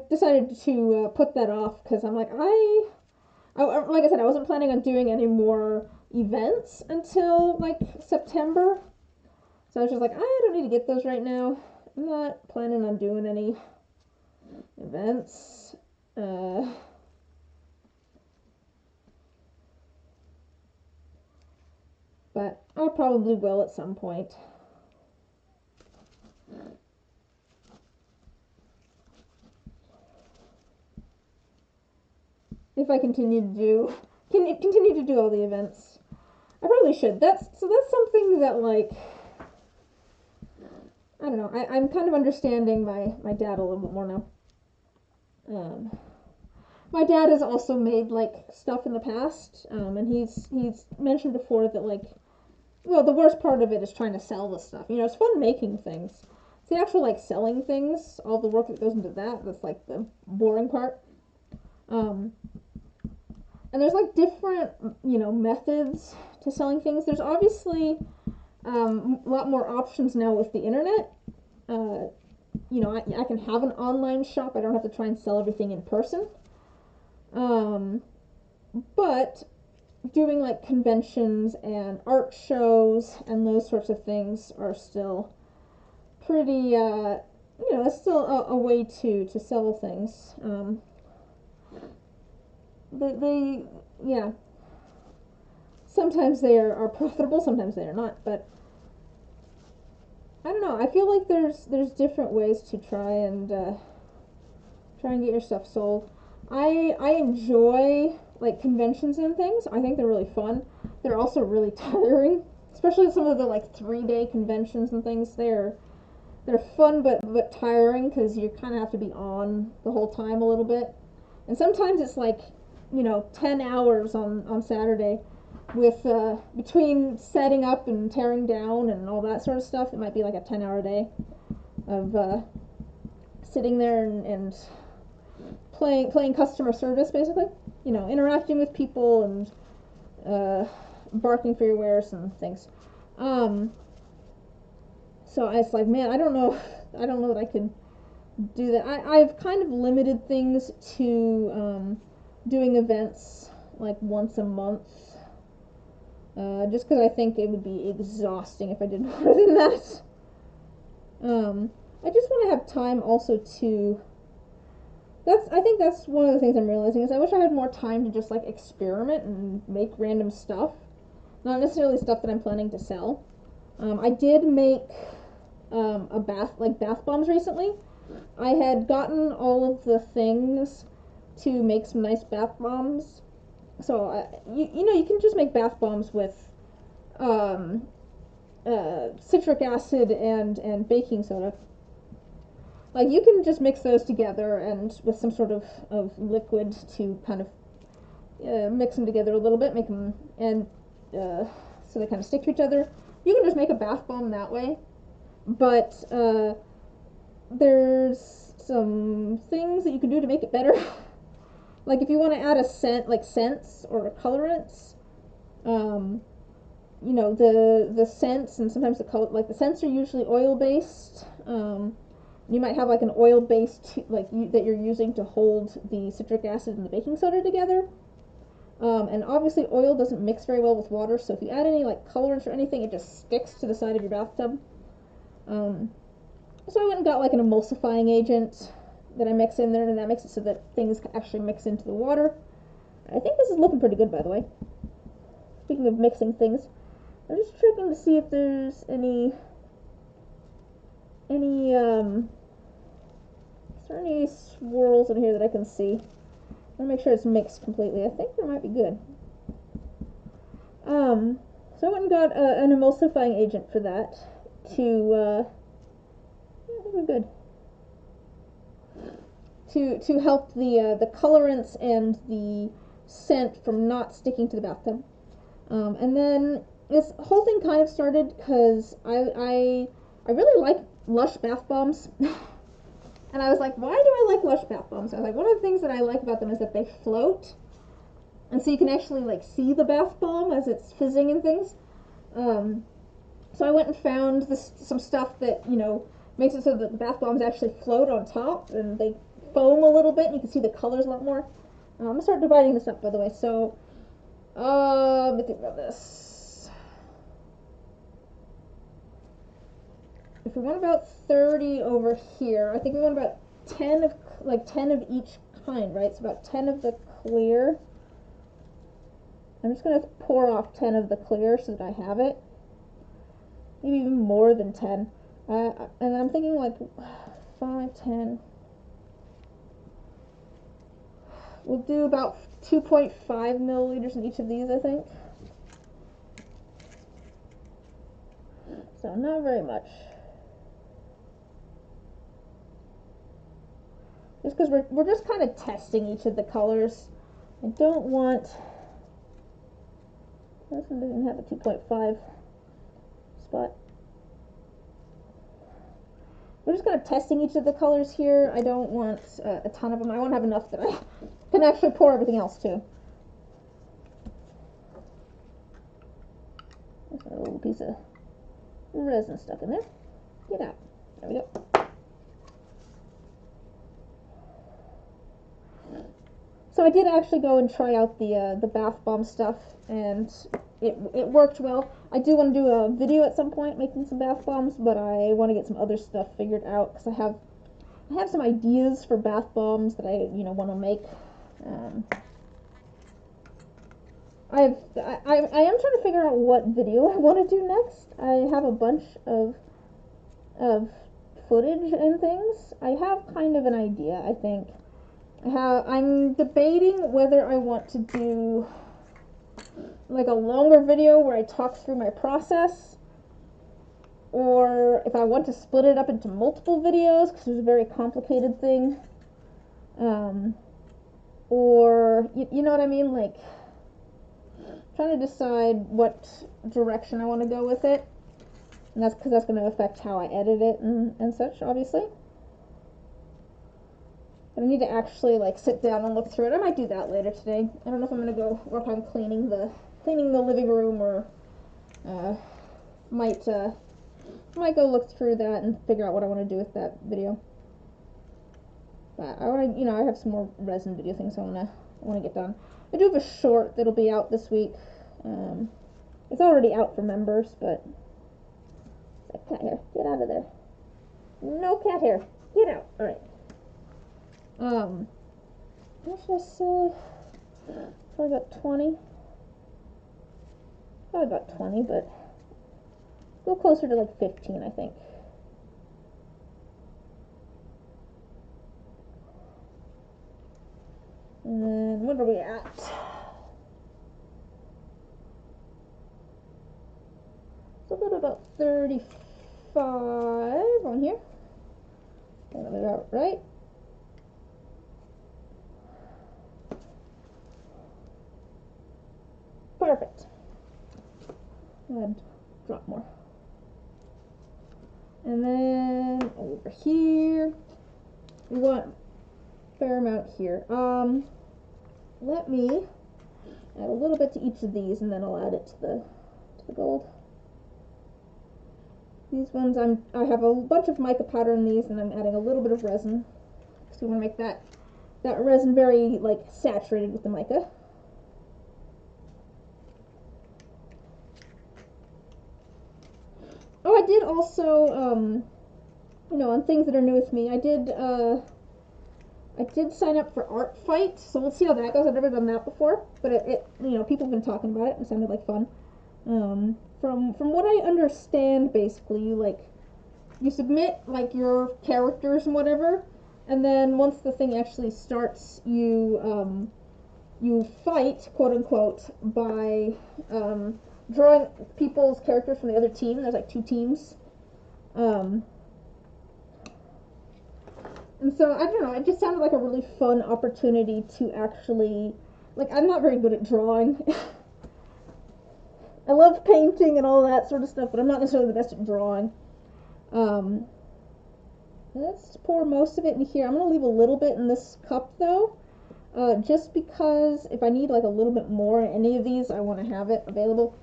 decided to put that off because I'm like, like I said, I wasn't planning on doing any more events until like September. So I was just like, I don't need to get those right now. I'm not planning on doing any events. But I probably will at some point. If I continue to do all the events. I probably should. That's something that, like, I don't know. I'm kind of understanding my dad a little bit more now. My dad has also made like stuff in the past, and he's mentioned before that, like, well, the worst part of it is trying to sell the stuff. You know, it's fun making things. It's the actual like selling things, all the work that goes into that's like the boring part. And there's like different, you know, methods to selling things. There's obviously a lot more options now with the internet. You know, I can have an online shop. I don't have to try and sell everything in person. But doing like conventions and art shows and those sorts of things are still pretty, you know, it's still a way to sell things. Yeah, sometimes they are profitable, sometimes they are not, but I don't know. I feel like there's different ways to try and get your stuff sold. I enjoy like conventions and things. I think they're really fun. They're also really tiring, especially some of the like 3-day conventions and things. They're fun but tiring because you kind of have to be on the whole time a little bit. And sometimes it's like, you know, 10 hours on Saturday with between setting up and tearing down and all that sort of stuff. It might be like a 10-hour day of sitting there and playing customer service, basically. You know, interacting with people and barking for your wares and things. So it's like, man, I don't know that I could do that. I've kind of limited things to doing events like once a month, just because I think it would be exhausting if I did more than that. I just want to have time also to. I think that's one of the things I'm realizing is I wish I had more time to just like experiment and make random stuff, not necessarily stuff that I'm planning to sell. I did make bath bombs recently. I had gotten all of the things to make some nice bath bombs. So you know, you can just make bath bombs with citric acid and baking soda. Like, you can just mix those together and with some sort of liquid to kind of mix them together a little bit, make them, and so they kind of stick to each other. You can just make a bath bomb that way, but there's some things that you can do to make it better. Like, if you want to add a scent, like scents or colorants, you know, the scents and sometimes the color, like the scents are usually oil based. You might have like an oil based that you're using to hold the citric acid and the baking soda together. And obviously oil doesn't mix very well with water, so if you add any like colorants or anything, it just sticks to the side of your bathtub. So I went and got like an emulsifying agent that I mix in there, and that makes it so that things actually mix into the water. I think this is looking pretty good, by the way. Speaking of mixing things, I'm just checking to see if there's any is there any swirls in here that I can see? I want to make sure it's mixed completely. I think there might be good. So I went and got an emulsifying agent for that to I think we're good. To help the colorants and the scent from not sticking to the bathtub. And then this whole thing kind of started because I really like Lush bath bombs. And I was like, why do I like Lush bath bombs? I was like, one of the things that I like about them is that they float. And so you can actually like see the bath bomb as it's fizzing and things. So I went and found some stuff that, you know, makes it so that the bath bombs actually float on top and they foam a little bit and you can see the colors a lot more. I'm gonna start dividing this up, by the way. So, let me think about this. If we want about 30 over here, I think we want about 10 of each kind, right? So about 10 of the clear. I'm just gonna pour off 10 of the clear so that I have it. Maybe even more than 10. And I'm thinking like 5, 10. We'll do about 2.5 milliliters in each of these, I think. So not very much. Just because we're just kind of testing each of the colors. I don't want... This one doesn't have a 2.5 spot. We're just kind of testing each of the colors here. I don't want a ton of them. I want to have enough that I can actually pour everything else too. There's a little piece of resin stuck in there. Get out. There we go. So I did actually go and try out the bath bomb stuff, and it worked well. I do want to do a video at some point making some bath bombs, but I want to get some other stuff figured out because I have some ideas for bath bombs that I want to make. I am trying to figure out what video I want to do next. I have a bunch of footage and things. I have kind of an idea, I think. I'm debating whether I want to do like a longer video where I talk through my process, or if I want to split it up into multiple videos because it's a very complicated thing, or you know what I mean, like trying to decide what direction I want to go with it, and that's because that's going to affect how I edit it and such, obviously. But I need to actually like sit down and look through it. I might do that later today. I don't know if I'm gonna go work on cleaning the living room, or might go look through that and figure out what I want to do with that video. But I want to, I have some more resin video things I want to get done. I do have a short that'll be out this week. It's already out for members, but cat hair, get out of there. No cat hair, get out. All right. What should I say? Probably about 20. Probably about 20, but go closer to like 15, I think. And then what are we at? So go to about 35 on here. That'll be about right. Perfect. And drop more. And then over here, we want a fair amount here. Let me add a little bit to each of these, and then I'll add it to the gold. These ones, I have a bunch of mica powder in these, and I'm adding a little bit of resin because we want to make that resin very like saturated with the mica. Oh, I did also, on things that are new with me, I did sign up for Art Fight, so we'll see how that goes. I've never done that before, but it people have been talking about it, and it sounded like fun. From what I understand, basically, you submit, like, your characters and whatever, and then once the thing actually starts, you fight, quote-unquote, by, drawing people's characters from the other team. There's like 2 teams. And so, I don't know, it just sounded like a really fun opportunity to actually, like, I'm not very good at drawing. I love painting and all that sort of stuff, but I'm not necessarily the best at drawing. Let's pour most of it in here. I'm going to leave a little bit in this cup, though. Just because if I need, like, a little bit more in any of these, I want to have it available.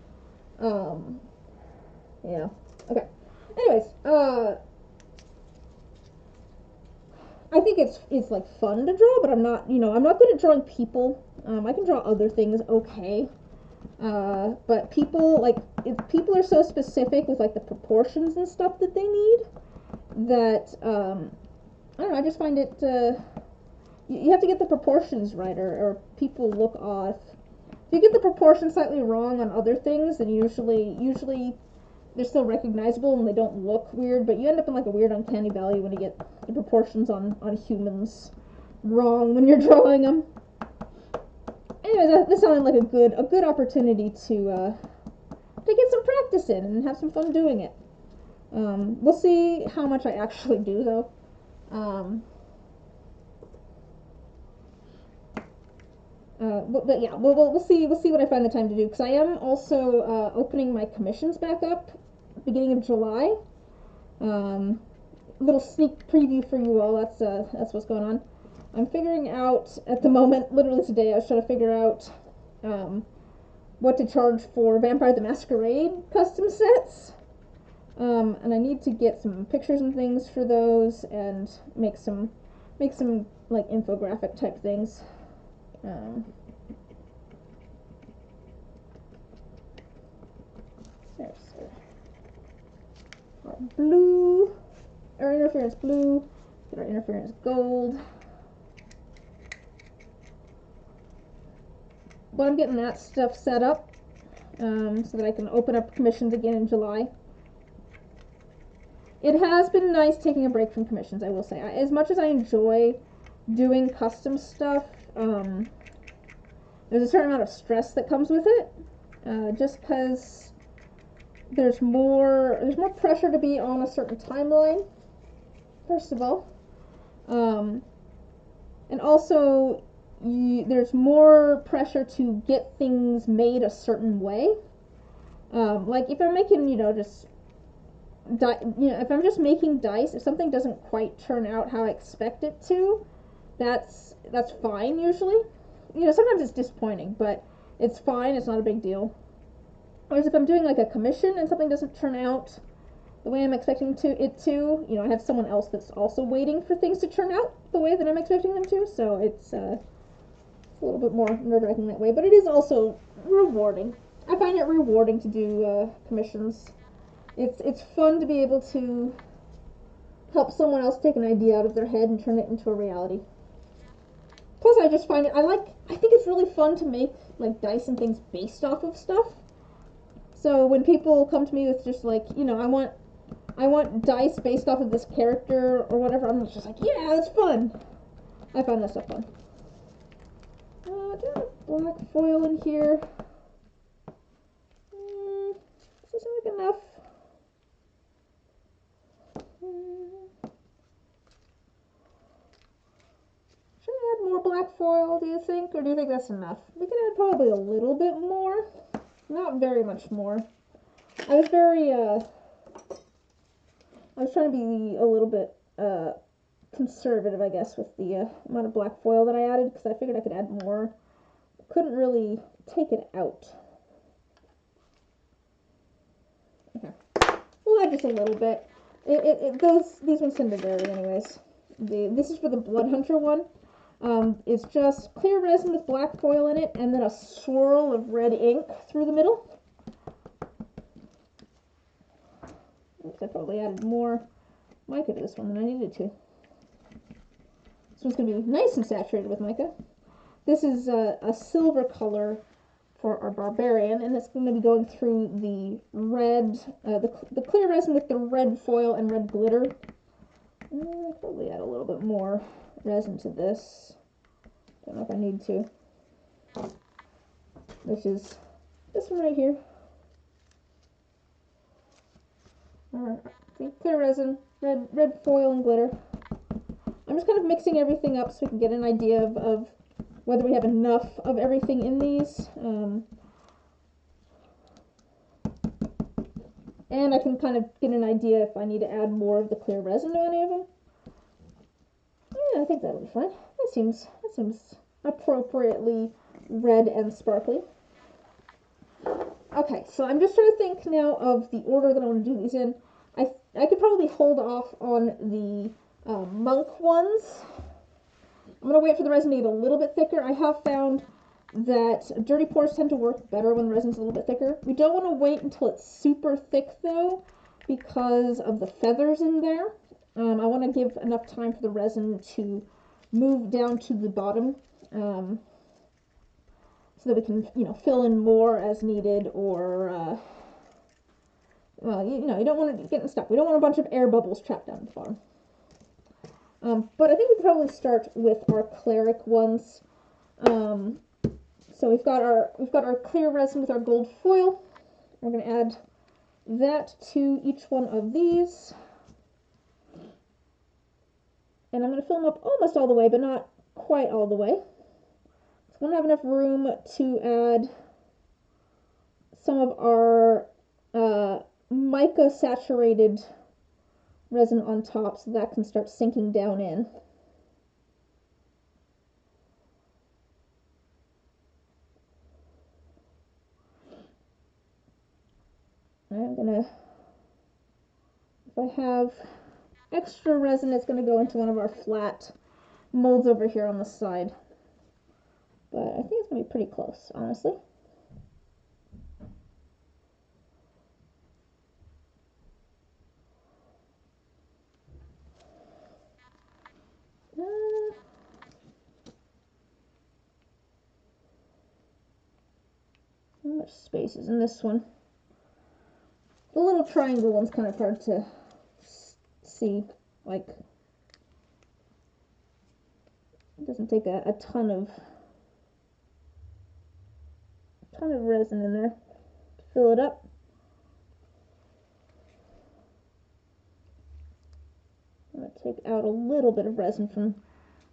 Yeah. Okay. Anyways, I think it's like fun to draw, but I'm not, I'm not good at drawing people. I can draw other things okay. But people, like, if people are so specific with like the proportions and stuff that they need that, I don't know, I just find it, you have to get the proportions right, or people look off. If you get the proportions slightly wrong on other things, then usually they're still recognizable and they don't look weird, but you end up in like a weird uncanny valley when you get the proportions on humans wrong when you're drawing them. Anyway, that sounded like a good opportunity to get some practice in and have some fun doing it. We'll see how much I actually do though. But yeah, we'll see what I find the time to do, because I am also opening my commissions back up beginning of July. Little sneak preview for you all. That's what's going on. I'm figuring out at the moment, literally today, I was trying to figure out what to charge for Vampire the Masquerade custom sets. And I need to get some pictures and things for those and make some like infographic type things. There's our blue, our interference blue, get our interference gold. But I'm getting that stuff set up so that I can open up commissions again in July. It has been nice taking a break from commissions, I will say. As much as I enjoy doing custom stuff, there's a certain amount of stress that comes with it, just because there's more pressure to be on a certain timeline, first of all, and also there's more pressure to get things made a certain way. Like if I'm making, if I'm just making dice, if something doesn't quite turn out how I expect it to, that's fine usually. Sometimes it's disappointing, but it's fine, it's not a big deal. Whereas if I'm doing like a commission and something doesn't turn out the way I'm expecting it to, I have someone else that's also waiting for things to turn out the way that I'm expecting them to, so it's a little bit more nerve-wracking that way, but it is also rewarding. I find it rewarding to do commissions. It's fun to be able to help someone else take an idea out of their head and turn it into a reality. Plus, I just find it, I think it's really fun to make like dice and things based off of stuff. So when people come to me with just like, I want dice based off of this character or whatever, I'm just like, yeah, that's fun. I find that stuff fun. Do I have black foil in here? Does this look enough? Should I add more black foil, do you think? Or do you think that's enough? We can add probably a little bit more. Not very much more. I was trying to be a little bit conservative, I guess, with the amount of black foil that I added, because I figured I could add more. Couldn't really take it out. Okay. We'll add just a little bit. These ones tend to vary anyways. This is for the Blood Hunter one. It's just clear resin with black foil in it, and then a swirl of red ink through the middle. Oops, I probably added more mica to this one than I needed to. This one's going to be nice and saturated with mica. This is a silver color for our barbarian, and it's going to be going through the red, the clear resin with the red foil and red glitter. I'll probably add a little bit more resin to this. Don't know if I need to. Which is this one right here. Alright, clear resin, red foil and glitter. I'm just kind of mixing everything up so we can get an idea of whether we have enough of everything in these. And I can kind of get an idea if I need to add more of the clear resin to any of them. Yeah, I think that'll be fine. That seems appropriately red and sparkly. Okay, so I'm just trying to think now of the order that I want to do these in. I could probably hold off on the monk ones. I'm going to wait for the resin to get a little bit thicker. I have found that dirty pours tend to work better when the resin's a little bit thicker. We don't want to wait until it's super thick though, because of the feathers in there. I want to give enough time for the resin to move down to the bottom, so that we can, fill in more as needed, or well, you don't want it getting stuck. We don't want a bunch of air bubbles trapped down at the bottom. But I think we could probably start with our cleric ones. So we've got our clear resin with our gold foil. We're going to add that to each one of these. And I'm going to fill them up almost all the way, but not quite all the way. So I want to have enough room to add some of our mica saturated resin on top, so that can start sinking down in. I'm gonna, if I have extra resin, it's gonna go into one of our flat molds over here on the side. But I think it's gonna be pretty close, honestly. How much space is in this one? The little triangle one's kind of hard to see. Like, it doesn't take a ton of resin in there to fill it up. I'm going to take out a little bit of resin from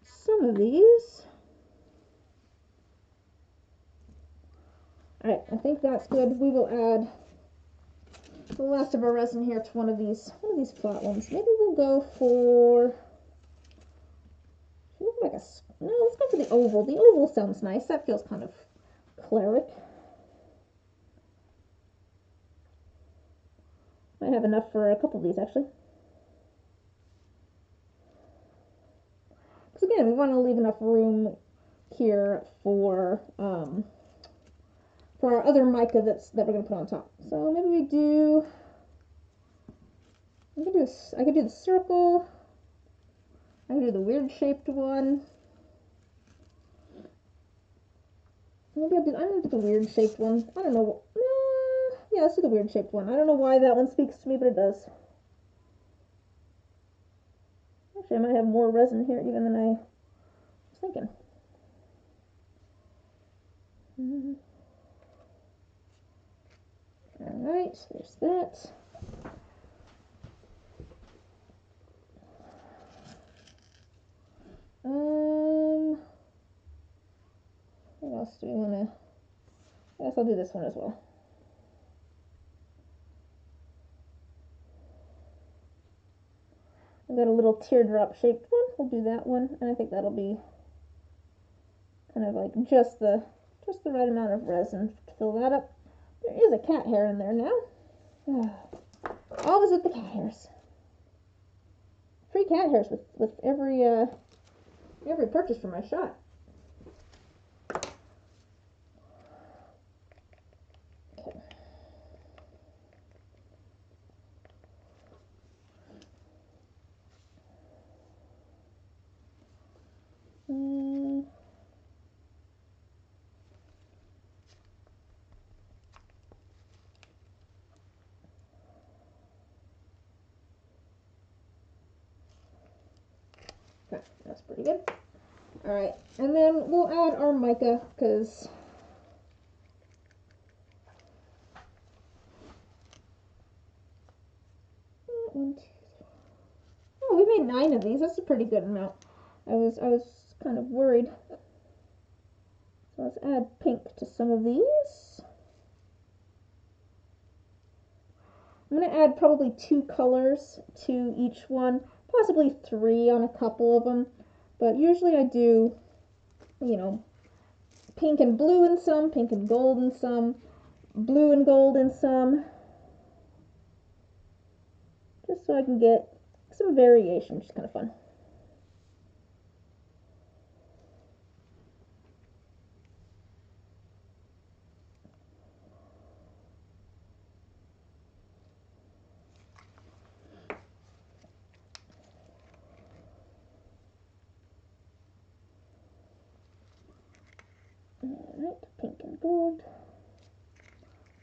some of these. Alright, I think that's good. We will add the last of our resin here to one of these flat ones. Maybe we'll go for, no, let's go for the oval. The oval sounds nice. That feels kind of cleric. Might have enough for a couple of these, actually. Because again, we want to leave enough room here for our other mica that we're going to put on top. So maybe we do, I could do the circle. I could do the weird shaped one. Maybe I'm going to do the weird shaped one. I don't know. Yeah, let's do the weird shaped one. I don't know why that one speaks to me, but it does. Actually, I might have more resin here even than I was thinking. Alright, there's that. What else do we want to... I guess I'll do this one as well. I've got a little teardrop shaped one. We'll do that one, and I think that'll be kind of like just the right amount of resin to fill that up. There is a cat hair in there now. Always with the cat hairs. Free cat hairs with every purchase for my shop. Okay. That's pretty good. Alright, and then we'll add our mica, because oh, we made 9 of these. That's a pretty good amount. I was kind of worried. So let's add pink to some of these. I'm going to add probably 2 colors to each one, possibly 3 on a couple of them. But usually I do, pink and blue in some, pink and gold in some, blue and gold in some. Just so I can get some variation, which is kind of fun. Alright, pink and gold,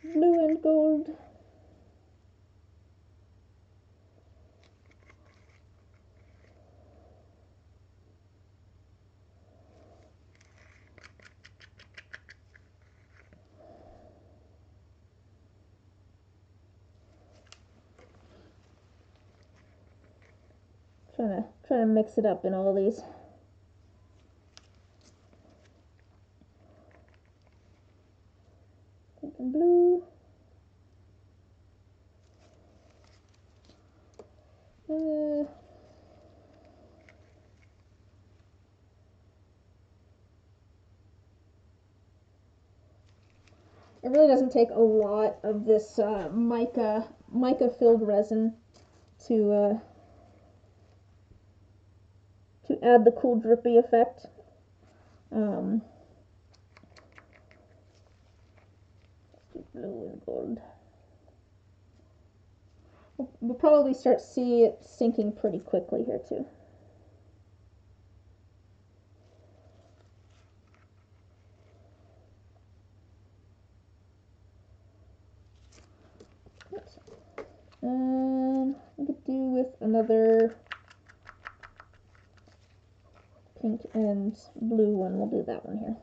blue and gold. Trying to mix it up in all these. Pink and blue. It really doesn't take a lot of this mica filled resin to add the cool drippy effect. Blue and gold. We'll probably start see it sinking pretty quickly here too. We could do with another pink and blue one. We'll do that one here.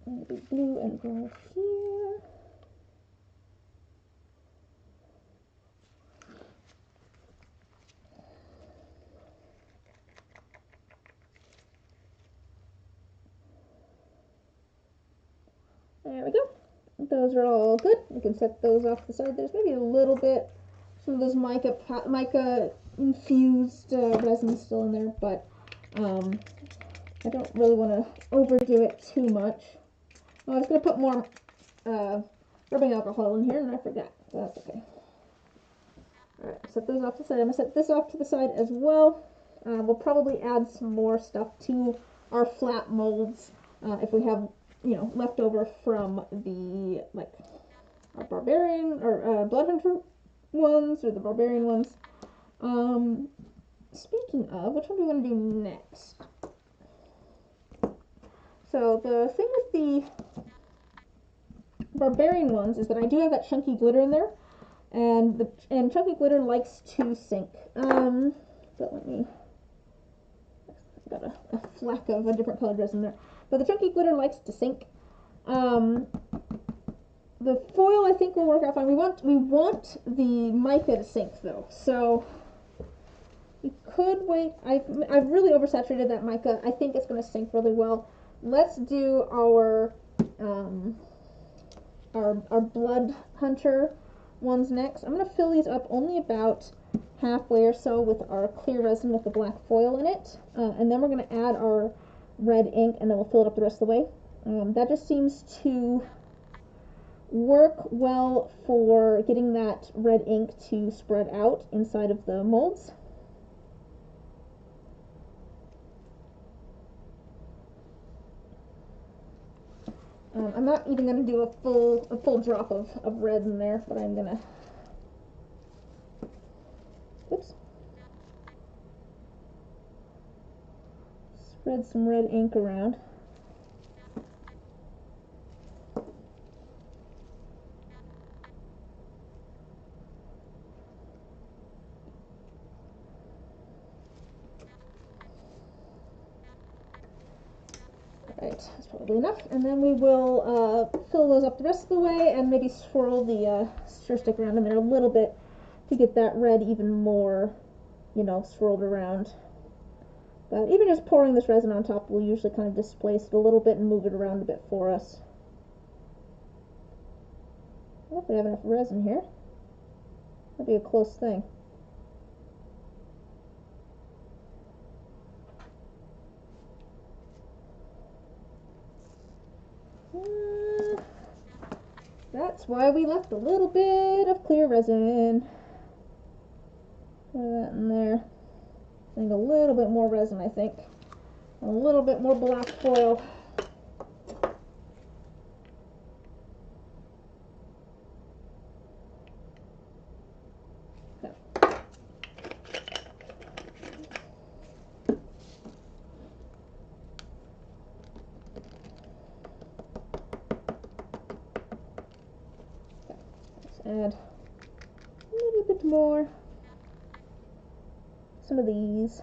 Maybe blue and gold here. There we go. Those are all good. We can set those off the side. There's maybe a little bit, some of those mica infused resin still in there, but I don't really want to overdo it too much. Oh, I was going to put more rubbing alcohol in here, and I forgot. That's okay. Alright, set those off to the side. I'm going to set this off to the side as well. We'll probably add some more stuff to our flat molds if we have, you know, leftover from the, like, our barbarian or blood hunter ones or the barbarian ones. Speaking of, which one do we want to do next? So the thing with the barbarian ones is that I do have that chunky glitter in there, and chunky glitter likes to sink. But let me, got a fleck of a different colored resin there. But the chunky glitter likes to sink. The foil I think will work out fine. We want the mica to sink though, so we could wait. I've really oversaturated that mica. I think it's going to sink really well. Let's do our blood hunter ones next. I'm going to fill these up only about halfway or so with our clear resin with the black foil in it, and then we're going to add our red ink, and then we'll fill it up the rest of the way. That just seems to work well for getting that red ink to spread out inside of the molds. I'm not even going to do a full drop of red in there, but I'm going to, oops, spread some red ink around. Right, that's probably enough. And then we will fill those up the rest of the way and maybe swirl the stir stick around in there a little bit to get that red even more, you know, swirled around. But even just pouring this resin on top will usually kind of displace it a little bit and move it around a bit for us. I hope we have enough resin here. That'd be a close thing. That's why we left a little bit of clear resin. Put that in there. I need a little bit more resin, I think. A little bit more black foil. add a little bit more. Some of these.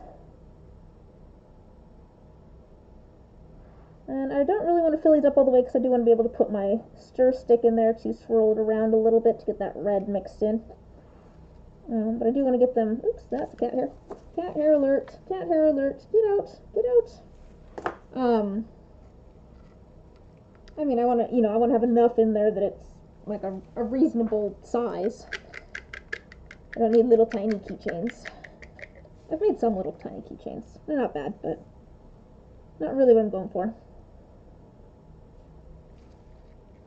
And I don't really want to fill these up all the way because I do want to be able to put my stir stick in there to swirl it around a little bit to get that red mixed in. But I do want to get them. Oops, that's cat hair. Cat hair alert. Cat hair alert. Get out. Get out. I mean, I want to, I want to have enough in there that it's like a reasonable size. I don't need little tiny keychains. I've made some little tiny keychains. They're not bad, but not really what I'm going for.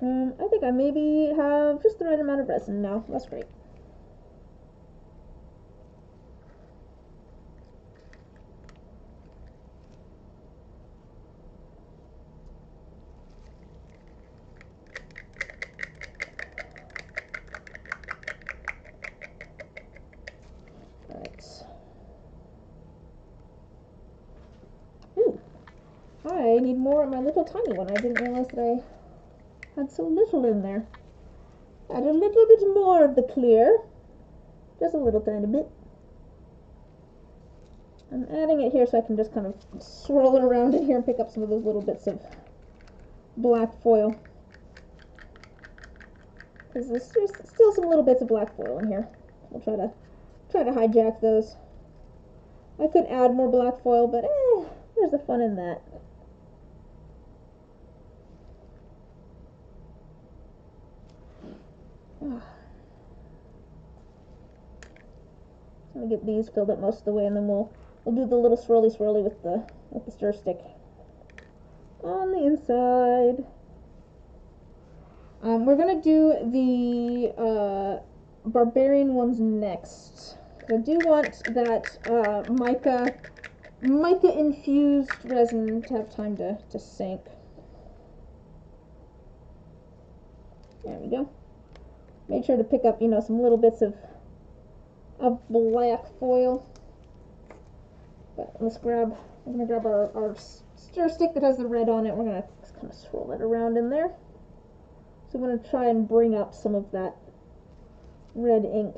I think I maybe have just the right amount of resin now. That's great. I need more of my little tiny one. I didn't realize that I had so little in there. Add a little bit more of the clear. Just a little tiny bit. I'm adding it here so I can just kind of swirl it around in here and pick up some of those little bits of black foil. Because there's still some little bits of black foil in here. I'll try to hijack those. I could add more black foil, but where's the fun in that? Let me get these filled up most of the way, and then we'll do the little swirly with the stir stick on the inside. We're gonna do the barbarian ones next. I do want that mica infused resin to have time to sink. There we go. Made sure to pick up, some little bits of black foil. But we're gonna grab our stir stick that has the red on it. We're gonna just kind of swirl it around in there. So I'm gonna try and bring up some of that red ink.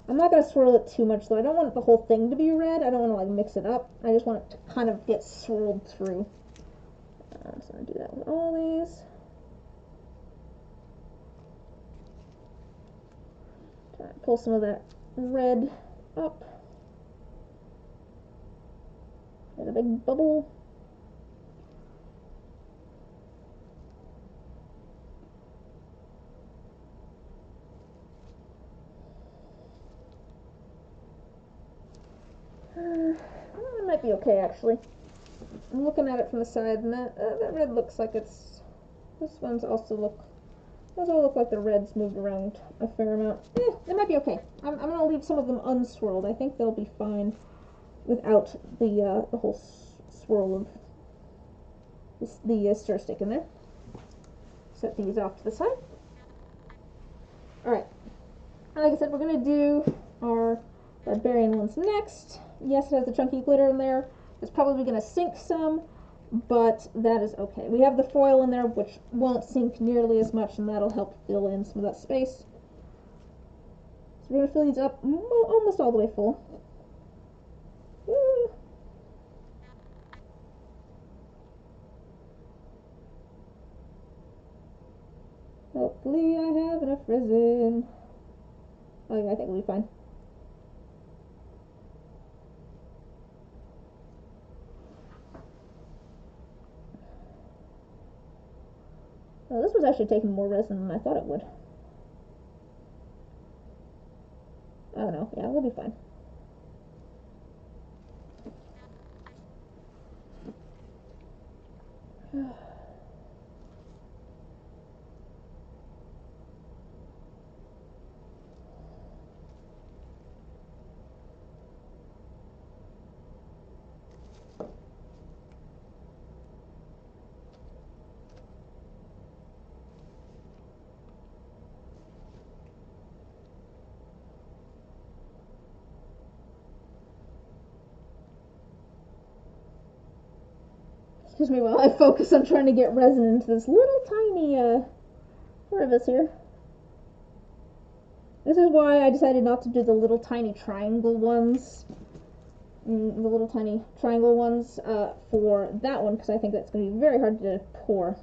I'm not gonna swirl it too much though. I don't want the whole thing to be red. I don't want to like mix it up. I just want it to kind of get swirled through. I'm just gonna do that with all these. Try and pull some of that red up. There's a big bubble. It might be okay actually. I'm looking at it from the side, and that red looks like it's. This one's also those all look like the red's moved around a fair amount. It might be okay. I'm gonna leave some of them unswirled. I think they'll be fine without the whole swirl of the stir stick in there. Set these off to the side. All right. And like I said, we're gonna do our barbarian ones next. Yes, it has the chunky glitter in there. It's probably going to sink some, but that is okay. We have the foil in there, which won't sink nearly as much, and that'll help fill in some of that space. So we're going to fill these up almost all the way full. Hopefully I have enough resin. Oh yeah, I think we'll be fine. Oh, this was actually taking more resin than I thought it would. Oh no, yeah, we'll be fine. Excuse me while I focus on trying to get resin into this little tiny crevice here. This is why I decided not to do the little tiny triangle ones. The little tiny triangle ones for that one, because I think that's going to be very hard to pour.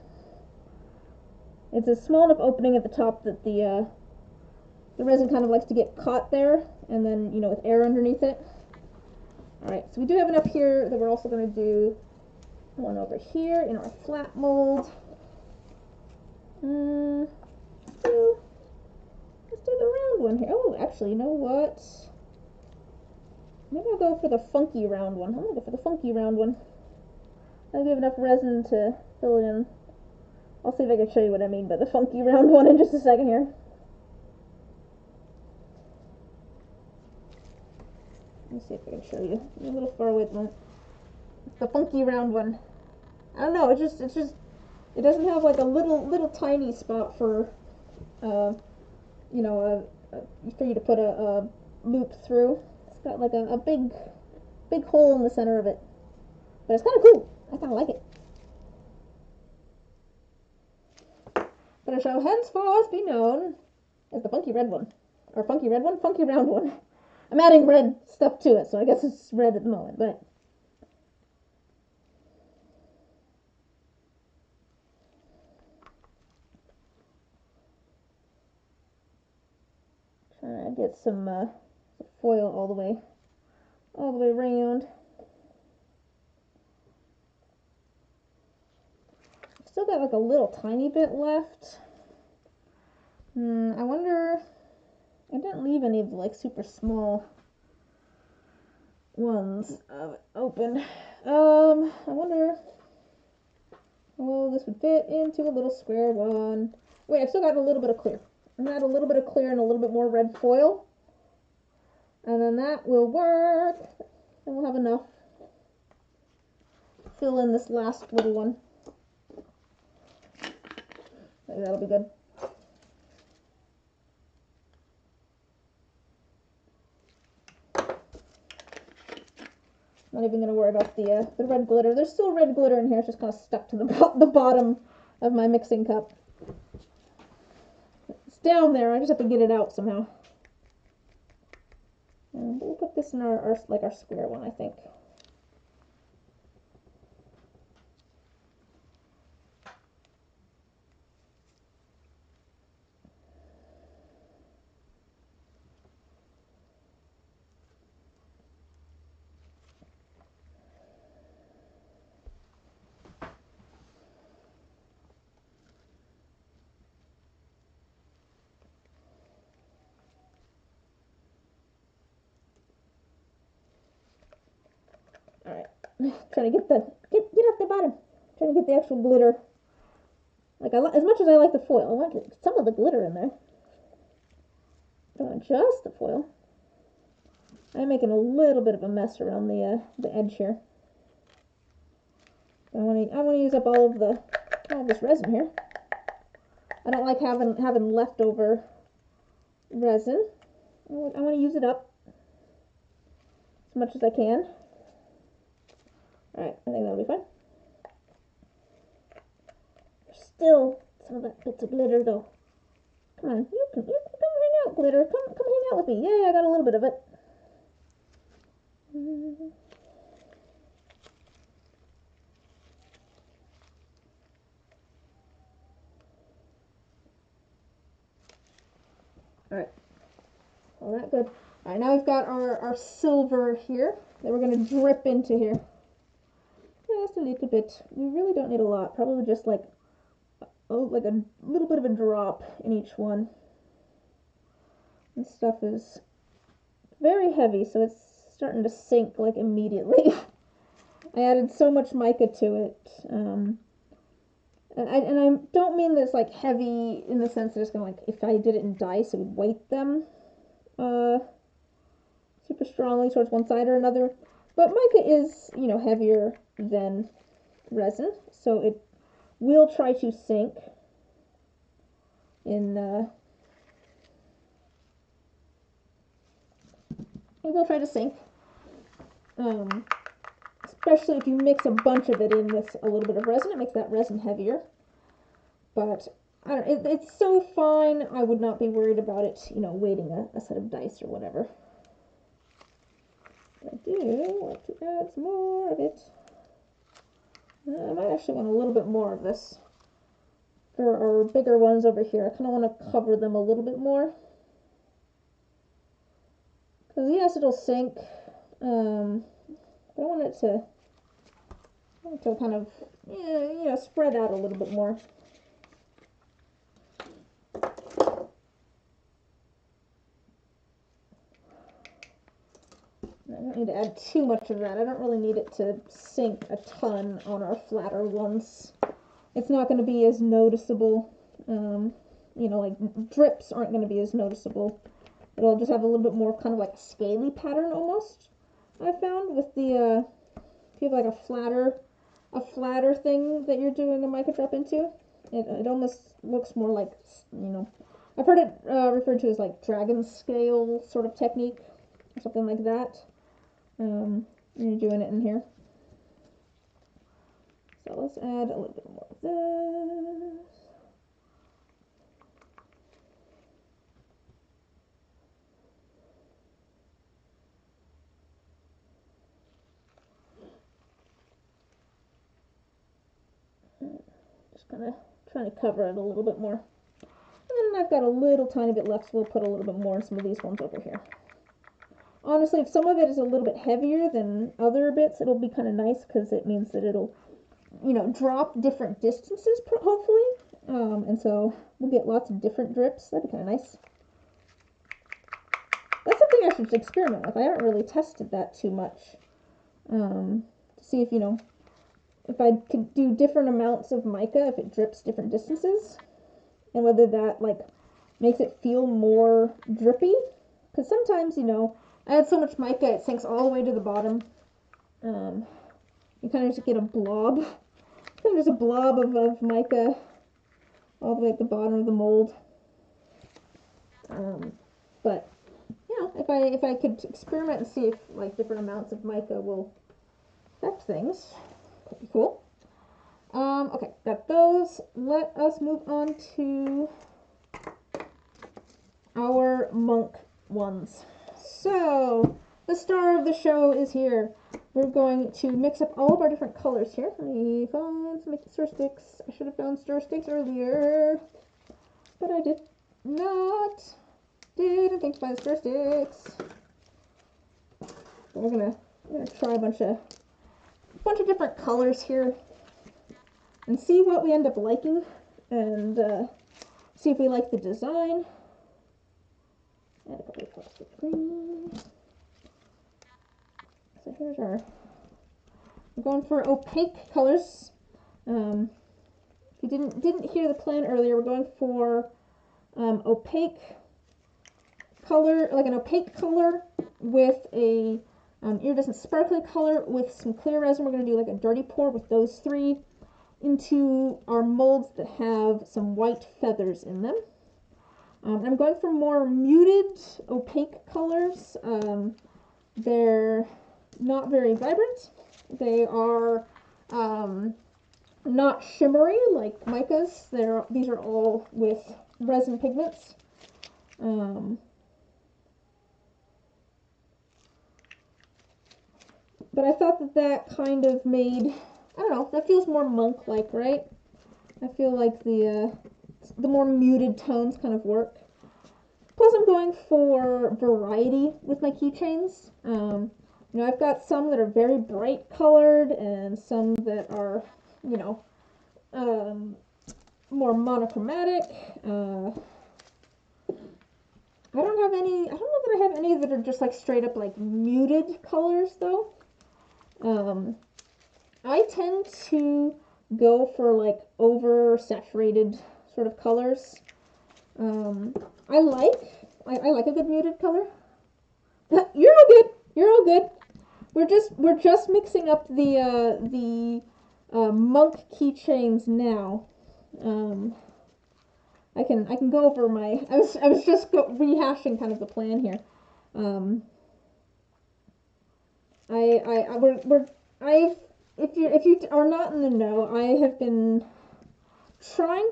It's a small enough opening at the top that the resin kind of likes to get caught there, and then, you know, with air underneath it. Alright, so we do have enough here that we're also going to do one over here in our flat mold. Let's do the round one here. Oh, actually, you know what? Maybe I'll go for the funky round one. I'm going to go for the funky round one. I'll give enough resin to fill it in. I'll see if I can show you what I mean by the funky round one in just a second here. Let me see if I can show you. I'm a little far away at the moment. The funky round one. I don't know, it doesn't have like a little tiny spot for, you know, for you to put a loop through. It's got like a big hole in the center of it. But it's kind of cool. I kind of like it. But it shall henceforth be known as the funky red one. Or funky red one? Funky round one. I'm adding red stuff to it, so I guess it's red at the moment, but... trying to get some foil all the way around. Still got like a little tiny bit left. I wonder... I didn't leave any of the like super small ones open. I wonder... well, this would fit into a little square one. Wait, I've still got a little bit of clear. I'm going to add a little bit of clear and a little bit more red foil. And then that will work. And we'll have enough to fill in this last little one. Maybe that'll be good. Not even going to worry about the red glitter. There's still red glitter in here. It's just kind of stuck to the bottom of my mixing cup. It's down there. I just have to get it out somehow. And we'll put this in our square one, I think. Alright, trying to get up the bottom. Trying to get the actual glitter. Like, as much as I like the foil, I want some of the glitter in there. Don't want just the foil. I'm making a little bit of a mess around the edge here. I want to use up all of this resin here. I don't like having leftover resin. I want to use it up as much as I can. Alright, I think that'll be fine. There's still some of that bits of glitter though. Come on, you can come hang out, glitter. Come hang out with me. Yay, I got a little bit of it. Alright. Well, that good. Alright, now we've got our silver here that we're going to drip into here. Just a little bit. We really don't need a lot. Probably just like a little bit of a drop in each one. This stuff is very heavy, so it's starting to sink like immediately. I added so much mica to it. And I don't mean that it's like heavy in the sense that it's gonna, like, if I did it in dice, it would weight them super strongly towards one side or another. But mica is, you know, heavier than resin, so it will try to sink in especially if you mix a bunch of it in with a little bit of resin. It makes that resin heavier. But I don't. It's so fine. I would not be worried about it, you know, weighting a set of dice or whatever. But I do want to add some more of it. I might actually want a little bit more of this. For our bigger ones over here, I kind of want to cover them a little bit more. Because yes, it'll sink. But I want it to kind of, you know, spread out a little bit more. I don't need to add too much of that. I don't really need it to sink a ton on our flatter ones. It's not going to be as noticeable. You know, like drips aren't going to be as noticeable. It'll just have a little bit more kind of like a scaly pattern almost. I found with the if you have like a flatter thing that you're doing a mica drop into, it almost looks more like, you know, I've heard it referred to as like dragon scale sort of technique or something like that. You're doing it in here. So let's add a little bit more of this. Just kind of trying to cover it a little bit more. And then I've got a little tiny bit left, so we'll put a little bit more in some of these ones over here. Honestly, if some of it is a little bit heavier than other bits, it'll be kind of nice because it means that it'll, you know, drop different distances, hopefully. And so we'll get lots of different drips. That'd be kind of nice. That's something I should experiment with. I haven't really tested that too much. To see if, you know, if I could do different amounts of mica, if it drips different distances. And whether that, like, makes it feel more drippy. Because sometimes, you know, I had so much mica, it sinks all the way to the bottom. You kind of just get a blob. Kind of just a blob of mica all the way at the bottom of the mold. But, you know, if I could experiment and see if, like, different amounts of mica will affect things, that'd be cool. Okay, got those. Let us move on to our monk ones. So, the star of the show is here. We're going to mix up all of our different colors here. Let me find some stir sticks. I should have found stir sticks earlier, but I did not. Didn't think to find the stir sticks. We're gonna try a bunch of different colors here and see what we end up liking, and see if we like the design. Add a couple of plastic green. So here's our, we're going for opaque colors. If you didn't hear the plan earlier, we're going for opaque color, like an opaque color with a iridescent sparkly color with some clear resin. We're going to do like a dirty pour with those three into our molds that have some white feathers in them. I'm going for more muted, opaque colors. They're not very vibrant. They are not shimmery like micas. These are all with resin pigments. But I thought that kind of made, I don't know, that feels more monk-like, right? I feel like the more muted tones kind of work. Plus I'm going for variety with my keychains. You know, I've got some that are very bright colored and some that are, you know, more monochromatic. I don't know that I have any that are just like straight up like muted colors though. I tend to go for like over-saturated sort of colors. I like a good muted color. You're all good. You're all good. We're just mixing up the monk keychains now. I can go over my. I was just rehashing kind of the plan here. We're if you are not in the know, I have been trying.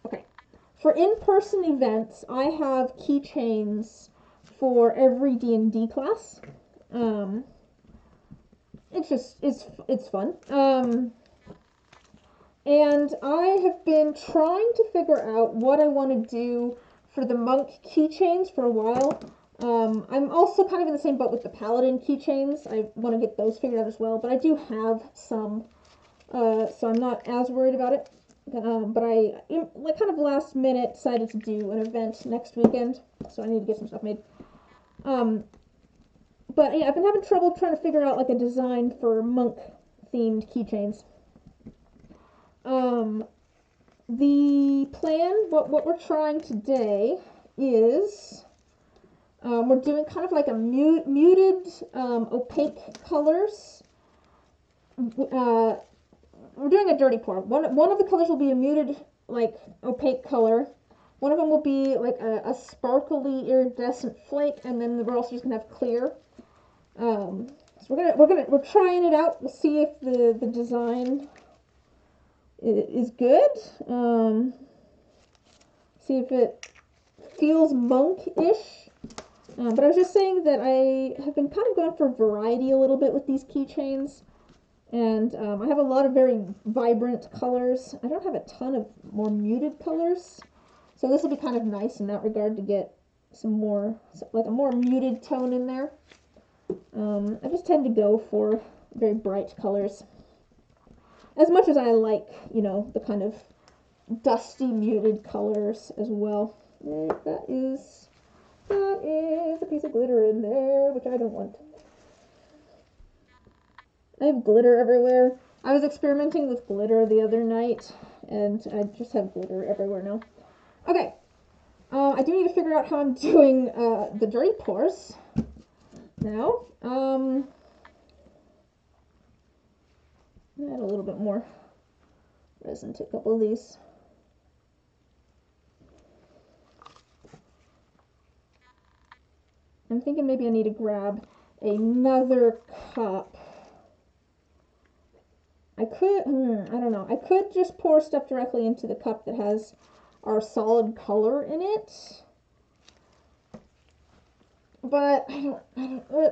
Okay, for in-person events, I have keychains for every D&D class. Um, it's fun. And I have been trying to figure out what I want to do for the monk keychains for a while. I'm also kind of in the same boat with the paladin keychains. I want to get those figured out as well, but I do have some, so I'm not as worried about it. But I, like, kind of last minute, decided to do an event next weekend, so I need to get some stuff made. But yeah, I've been having trouble trying to figure out like a design for monk themed keychains. The plan, what we're trying today is we're doing kind of like a muted opaque colors. We're doing a dirty pour. One of the colors will be a muted, like, opaque color. One of them will be like a sparkly iridescent flake, and then we're also just gonna have clear. So we're trying it out. We'll see if the design is good. See if it feels monk-ish. But I was just saying that I have been kind of going for variety a little bit with these keychains. And I have a lot of very vibrant colors. I don't have a ton of more muted colors. So this will be kind of nice in that regard to get some more, like a more muted tone in there. I just tend to go for very bright colors. As much as I like, you know, the kind of dusty muted colors as well. That is a piece of glitter in there, which I don't want. I have glitter everywhere. I was experimenting with glitter the other night, and I just have glitter everywhere now. Okay, I do need to figure out how I'm doing the dirty pours now. Add a little bit more resin to a couple of these. I'm thinking maybe I need to grab another cup. I don't know. I could just pour stuff directly into the cup that has our solid color in it. But I don't,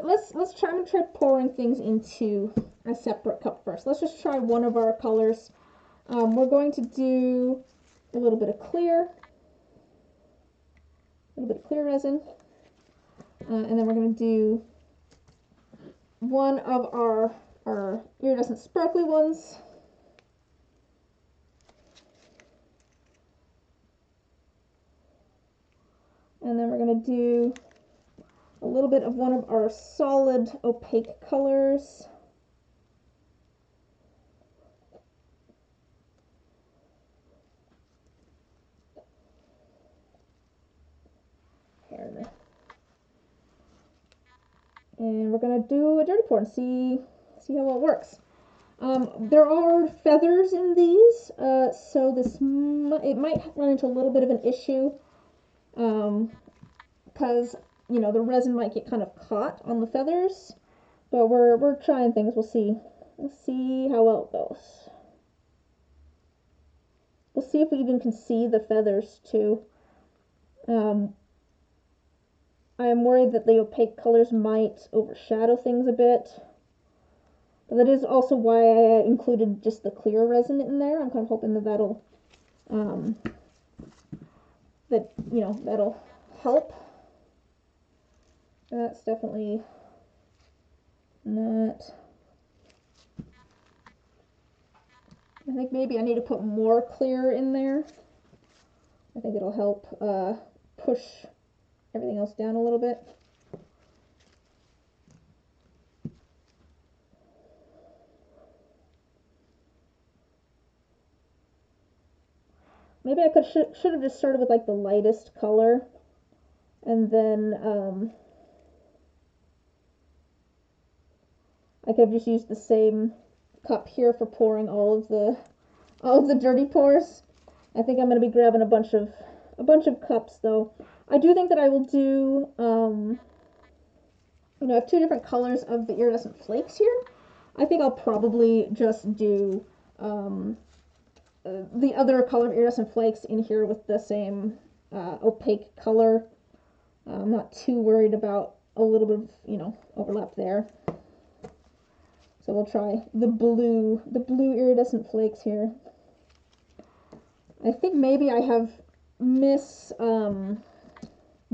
let's try, I'm gonna try pouring things into a separate cup first. Let's just try one of our colors. We're going to do a little bit of clear resin. And then we're going to do one of our iridescent sparkly ones. And then we're going to do a little bit of one of our solid opaque colors. And we're going to do a dirty pour and see how well it works. There are feathers in these, so it might run into a little bit of an issue, because, you know, the resin might get kind of caught on the feathers. But we're trying things. We'll see. We'll see how well it goes. We'll see if we even can see the feathers too. I am worried that the opaque colors might overshadow things a bit. But that is also why I included just the clear resin in there. I'm kind of hoping that that'll help. That's definitely not. I think maybe I need to put more clear in there. I think it'll help push everything else down a little bit. Maybe I should have just started with like the lightest color, and then I could have just used the same cup here for pouring all of the dirty pours. I think I'm going to be grabbing a bunch of cups though. I do think that I will do I have two different colors of the iridescent flakes here. I think I'll probably just do the other color of iridescent flakes in here with the same opaque color. I'm not too worried about a little bit of, you know, overlap there. So we'll try the blue iridescent flakes here. I think maybe I have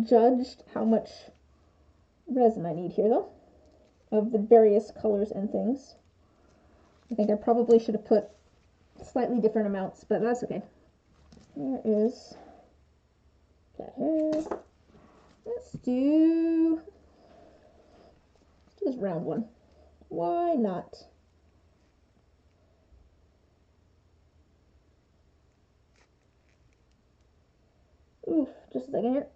judged how much resin I need here though, of the various colors and things. I think I probably should have put slightly different amounts, but that's okay. There is that here. Let's do this round one. Why not? Oof, just a second here.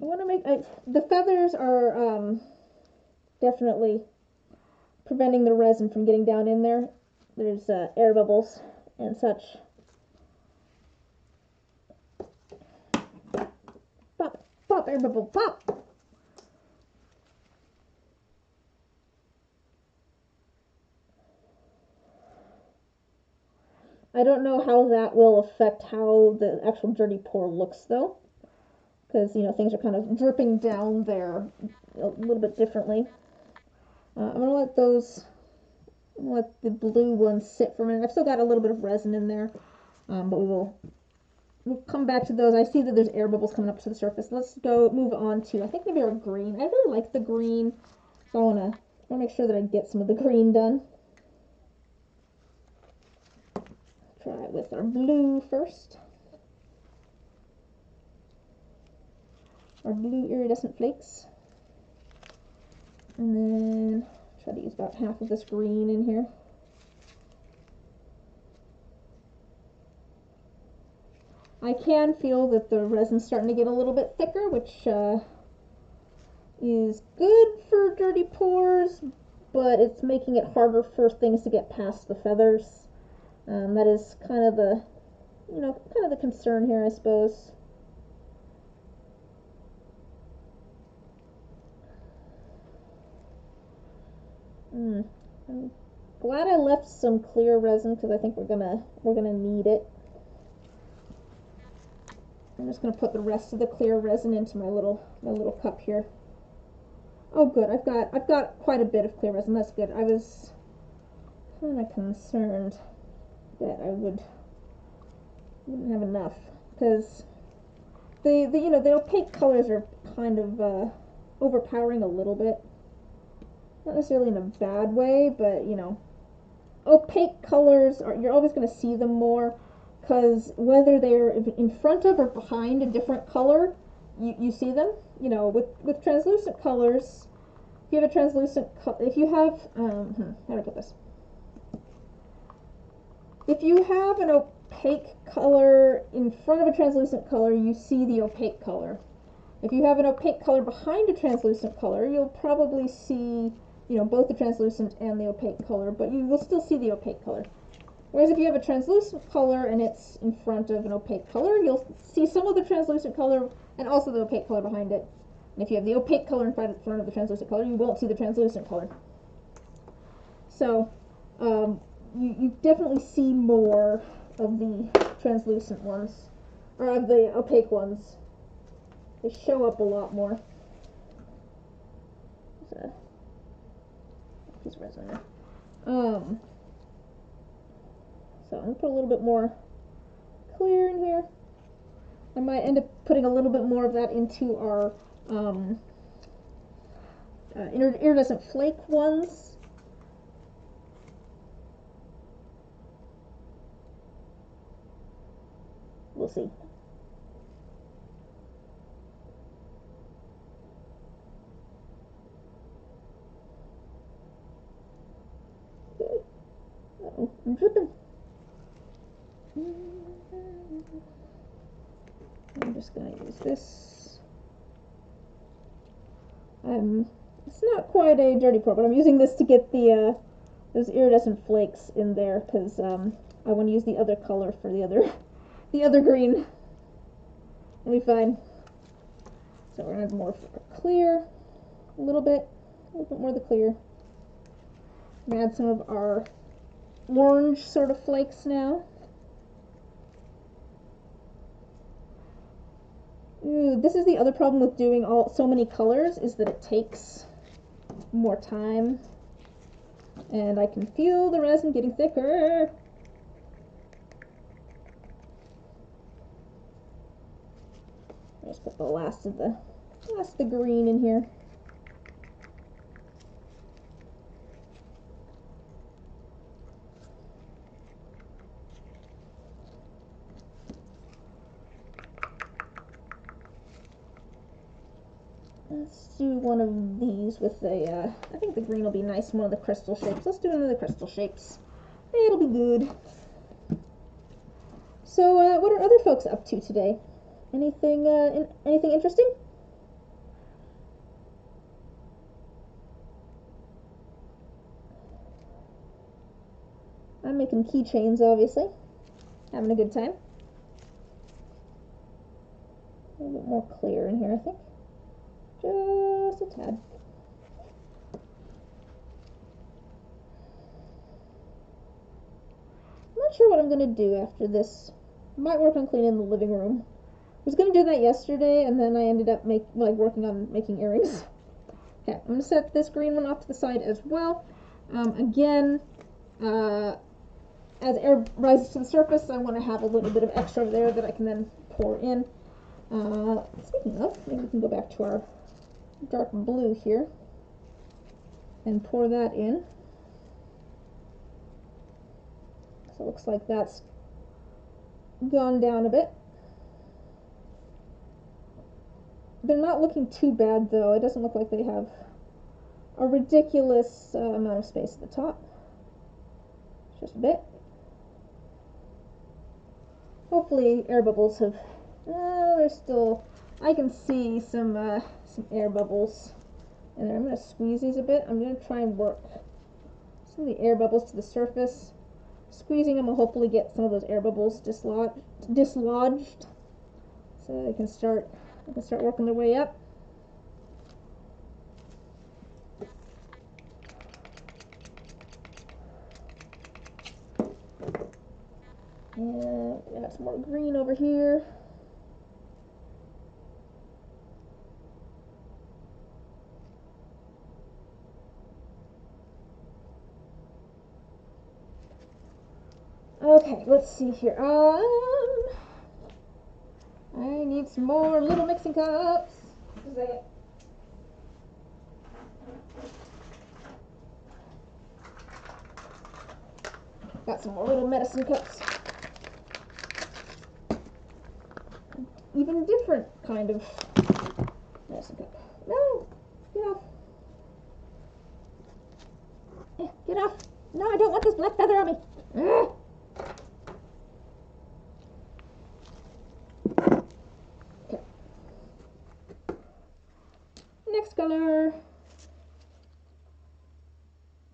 I want to make the feathers are definitely preventing the resin from getting down in there. There's air bubbles and such. Pop, pop, air bubble, pop. I don't know how that will affect how the actual dirty pour looks though, because, you know, things are kind of dripping down there a little bit differently. I'm gonna let the blue ones sit for a minute. I've still got a little bit of resin in there, but we'll come back to those. I see that there's air bubbles coming up to the surface. Let's go move on to, I think, maybe our green. I really like the green, so I wanna make sure that I get some of the green done. Try it with our blue first. Our blue iridescent flakes. And then try to use about half of this green in here. I can feel that the resin's starting to get a little bit thicker, which is good for dirty pours, but it's making it harder for things to get past the feathers. That is kind of the, you know, kind of the concern here, I suppose. I'm glad I left some clear resin because I think we're gonna need it. I'm just gonna put the rest of the clear resin into my little cup here. Oh, good. I've got quite a bit of clear resin. That's good. I was kind of concerned that I wouldn't have enough because the you know, the opaque colors are kind of overpowering a little bit. Not necessarily in a bad way, but, you know, opaque colors are, you're always going to see them more because whether they're in front of or behind a different color, you see them. You know, with translucent colors, if you have a translucent if you have how do I put this? If you have an opaque color in front of a translucent color, you see the opaque color. If you have an opaque color behind a translucent color, you'll probably see, you know, both the translucent and the opaque color, but you will still see the opaque color. Whereas if you have a translucent color and it's in front of an opaque color, you'll see some of the translucent color and also the opaque color behind it. And if you have the opaque color in front of the translucent color, you won't see the translucent color. So you definitely see more of the translucent ones, or of the opaque ones. They show up a lot more. There's a piece of resin there. So I'm gonna put a little bit more clear in here. I might end up putting a little bit more of that into our iridescent flake ones. We'll see. Good. Uh-oh, I'm dripping. I'm just gonna use this. It's not quite a dirty pour, but I'm using this to get the those iridescent flakes in there because I want to use the other color for the other green. It'll be fine. So we're gonna have more clear, a little bit. little bit more of the clear. I'm gonna add some of our orange sort of flakes now. Ooh, this is the other problem with doing so many colors, is that it takes more time. And I can feel the resin getting thicker. Let's put the last of the green in here. Let's do one of these with I think the green will be nice in one of the crystal shapes. Let's do one of the crystal shapes. It'll be good. So, what are other folks up to today? Anything interesting? I'm making keychains, obviously. Having a good time. A little bit more clear in here, I think. Just a tad. I'm not sure what I'm going to do after this. Might work on cleaning the living room. I was going to do that yesterday, and then I ended up working on making earrings. Okay, I'm going to set this green one off to the side as well. Again, as air rises to the surface, I want to have a little bit of extra there that I can then pour in. Speaking of, maybe we can go back to our dark blue here and pour that in. So it looks like that's gone down a bit. They're not looking too bad though. It doesn't look like they have a ridiculous amount of space at the top. Just a bit. Hopefully air bubbles have, there's still, I can see some air bubbles in there. I'm going to squeeze these a bit. I'm going to try and work some of the air bubbles to the surface. Squeezing them will hopefully get some of those air bubbles dislodged so they can start working their way up. And add some more green over here. Okay, let's see here. I need some more little mixing cups. Just a second. Got some more little medicine cups. Even different kind of medicine cup. No! Get off. Get off. No, I don't want this black feather on me. Okay. Next color.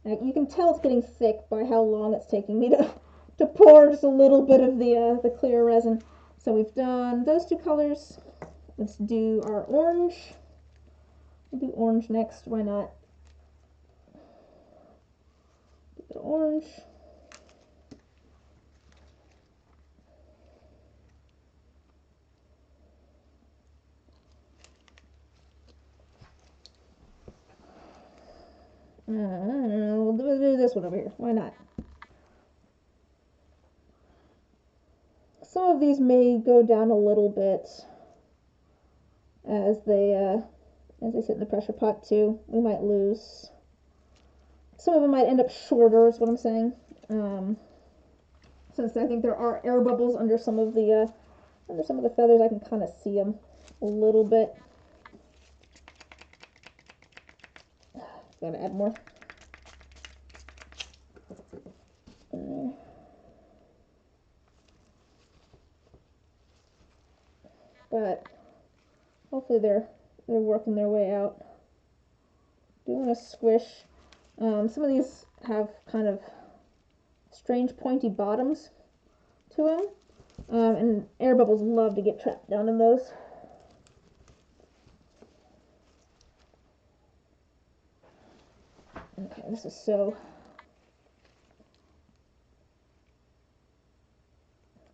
Now, you can tell it's getting thick by how long it's taking me to pour just a little bit of the clear resin. So we've done those two colors. Let's do our orange. We'll do orange next. Why not? A bit of orange. I don't know. We'll do this one over here. Why not? Some of these may go down a little bit as they sit in the pressure pot too. We might lose. Some of them might end up shorter, is what I'm saying. Since I think there are air bubbles under some of the feathers, I can kind of see them a little bit. Gotta add more. But hopefully they're working their way out. Do want to squish. Some of these have kind of strange pointy bottoms to them, and air bubbles love to get trapped down in those. Okay, this is so...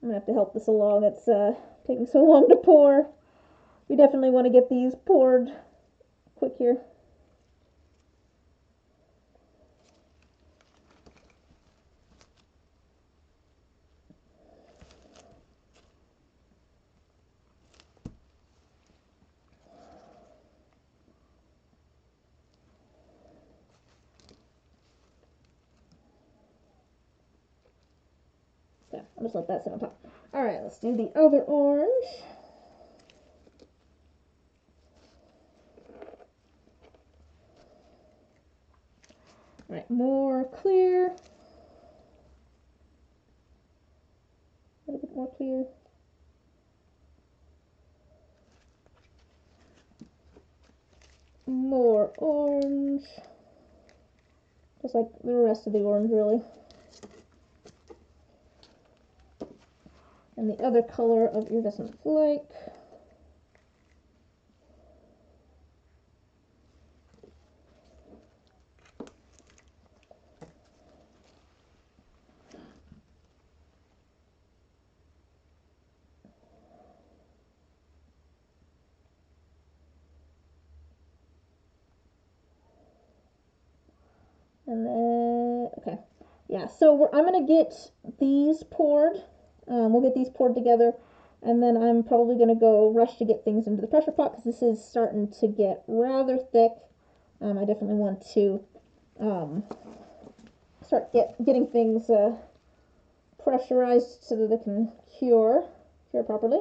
I'm gonna have to help this along. It's taking so long to pour. We definitely want to get these poured quick here. Okay, I'll just let that sit on top. Alright, let's do the other orange. Alright, more clear. A little bit more clear. More orange. Just like the rest of the orange, really. And the other color of iridescent flake. And then, okay. Yeah, so I'm going to get these poured. We'll get these poured together. And then I'm probably going to go rush to get things into the pressure pot because this is starting to get rather thick. I definitely want to start getting things pressurized so that they can cure properly.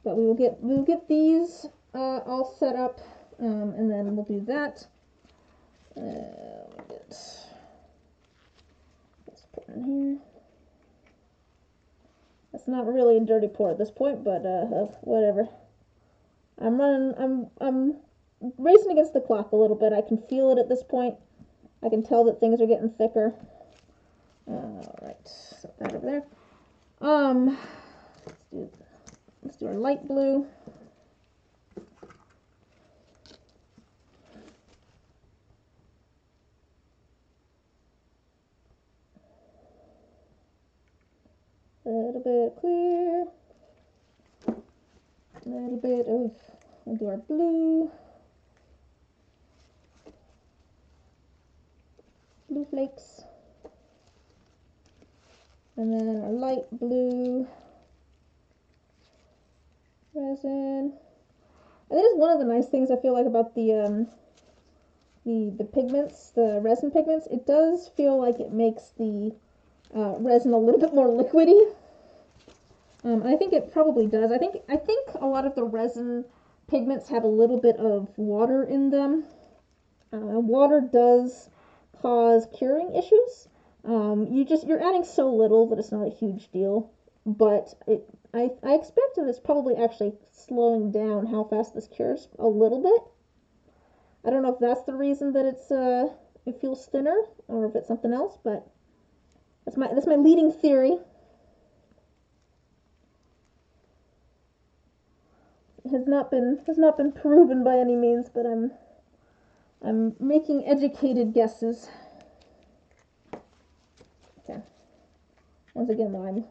But we'll get these all set up, and then we'll do that. Let's put it in here. That's not really a dirty pour at this point, but whatever. I'm racing against the clock a little bit. I can feel it at this point. I can tell that things are getting thicker. All right, set that over there. Let's do our light blue. A little bit of clear. A little bit of, we'll do our blue. Blue flakes. And then our light blue resin. And that is one of the nice things I feel like about the pigments, the resin pigments. It does feel like it makes the resin a little bit more liquidy. I think it probably does. I think a lot of the resin pigments have a little bit of water in them. Water does cause curing issues. You're adding so little that it's not a huge deal, but I expect that it's probably actually slowing down how fast this cures a little bit. I don't know if that's the reason that it feels thinner or if it's something else, but that's my leading theory. It has not been proven by any means, but I'm making educated guesses. Okay. Once again, though, I'm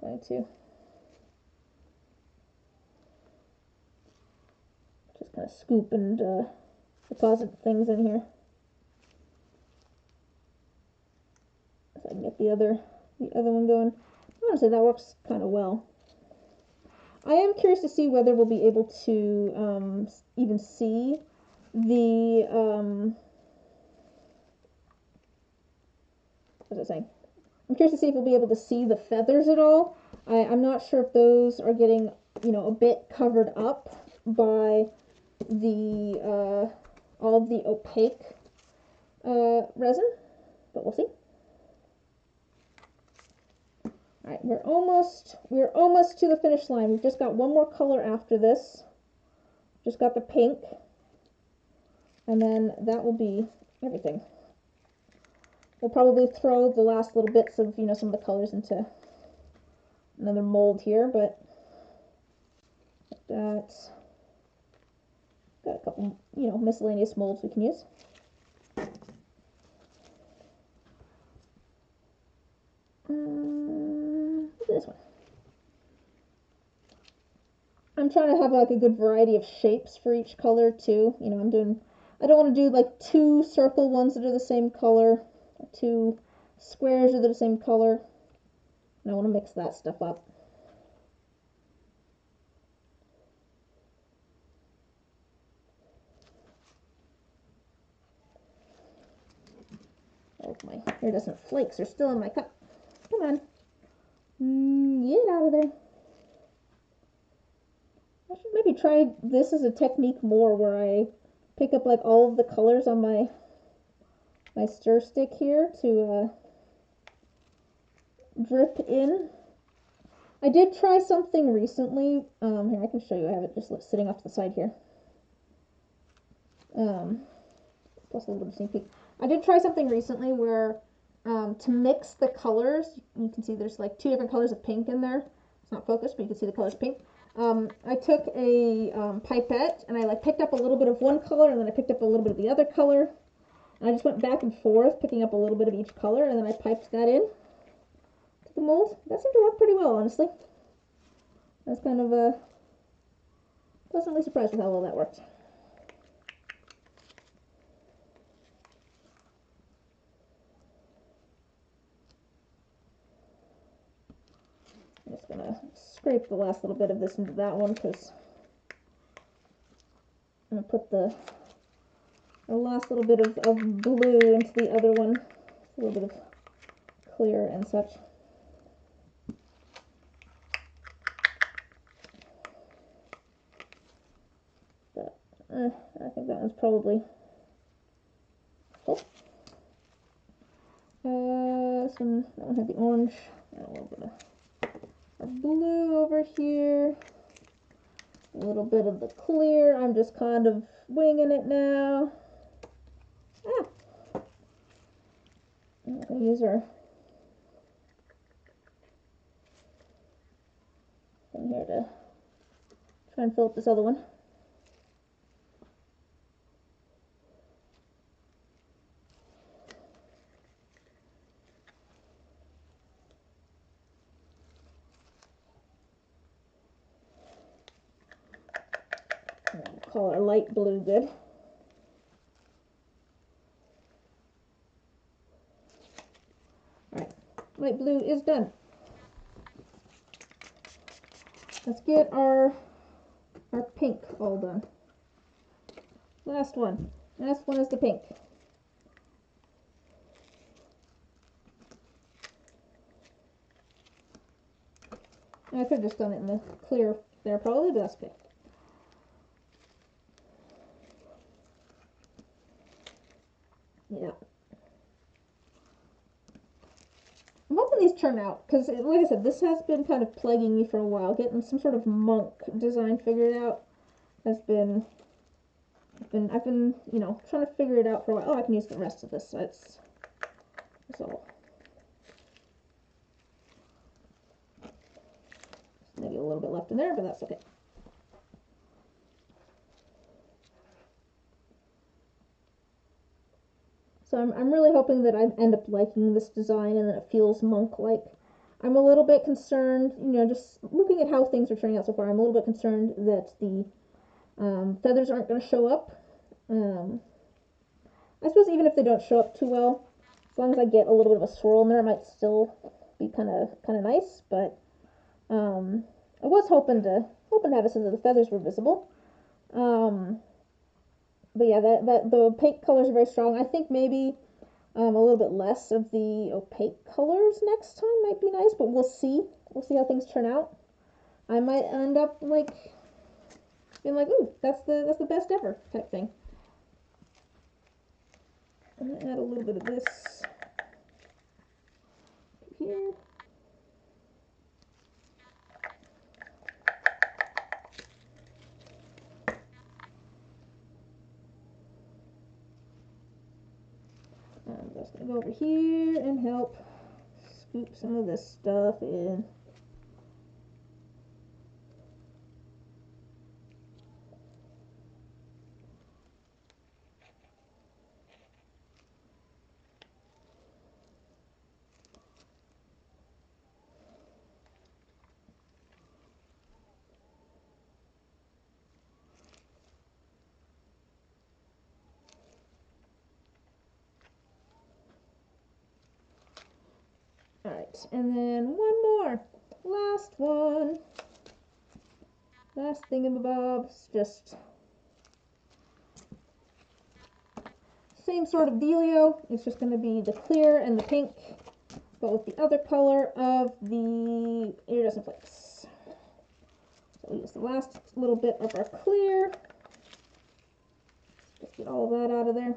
going to just kind of scoop and deposit things in here, so I can get the other one going. Honestly, that works kind of well. I am curious to see whether we'll be able to even see the what was I saying? I'm curious to see if we'll be able to see the feathers at all. I'm not sure if those are getting, a bit covered up by the all of the opaque resin, but we'll see. All right, we're almost to the finish line. We've just got one more color after this. Just got the pink, and then that will be everything. We'll probably throw the last little bits of, some of the colors into another mold here, but Got a couple, you know, miscellaneous molds we can use. Look at this one. I'm trying to have like a good variety of shapes for each color too. You know, I don't want to do like 2 circle ones that are the same color, or 2 squares that are the same color. And I want to mix that stuff up. Oh, my iridescent flakes are still in my cup. Come on. Get out of there. I should maybe try this as a technique more, where I pick up like all of the colors on my stir stick here to drip in. I did try something recently. Here, I can show you. I have it just sitting off to the side here. Plus a little bit of sneak peek. I did try something recently where to mix the colors, you can see there's like 2 different colors of pink in there. It's not focused, but you can see the colors pink. I took a pipette and I like picked up a little bit of one color and then I picked up a little bit of the other color. And I just went back and forth picking up a little bit of each color, and then I piped that in to the mold. That seemed to work pretty well, honestly. I was kind of pleasantly surprised with how well that worked. I'm just gonna scrape the last little bit of this into that one, because I'm gonna put the last little bit of blue into the other one. A little bit of clear and such. But I think that one's probably full. This one, that one had the orange and a little bit of blue over here. A little bit of the clear. I'm just kind of winging it now. I'm going to use our thing here to try and fill up this other one. We'll call our light blue good. Alright, light blue is done. Let's get our pink all done. Last one. Last one is the pink. I could have just done it in the clear there probably, but that's okay. Yeah. I'm hoping these turn out, because like I said, this has been kind of plaguing me for a while. Getting some sort of monk design figured out has been, I've been, you know, trying to figure it out for a while. Oh, I can use the rest of this, so that's all. Maybe a little bit left in there, but that's okay. So I'm really hoping that I end up liking this design and that it feels monk-like. I'm a little bit concerned, you know, just looking at how things are turning out so far, I'm a little bit concerned that the feathers aren't going to show up. I suppose even if they don't show up too well, as long as I get a little bit of a swirl in there, it might still be kind of nice. But I was hoping to have it so that the feathers were visible. But yeah, the opaque colors are very strong. I think maybe a little bit less of the opaque colors next time might be nice, but we'll see. We'll see how things turn out. I might end up like being like, ooh, that's the best ever type thing. I'm gonna add a little bit of this here. I'm just going to go over here and help scoop some of this stuff in. Alright, and then one more. Last one. Last thingamabob's just same sort of dealio. It's just going to be the clear and the pink, but with the other color of the iridescent flakes. So we use the last little bit of our clear. Just get all that out of there.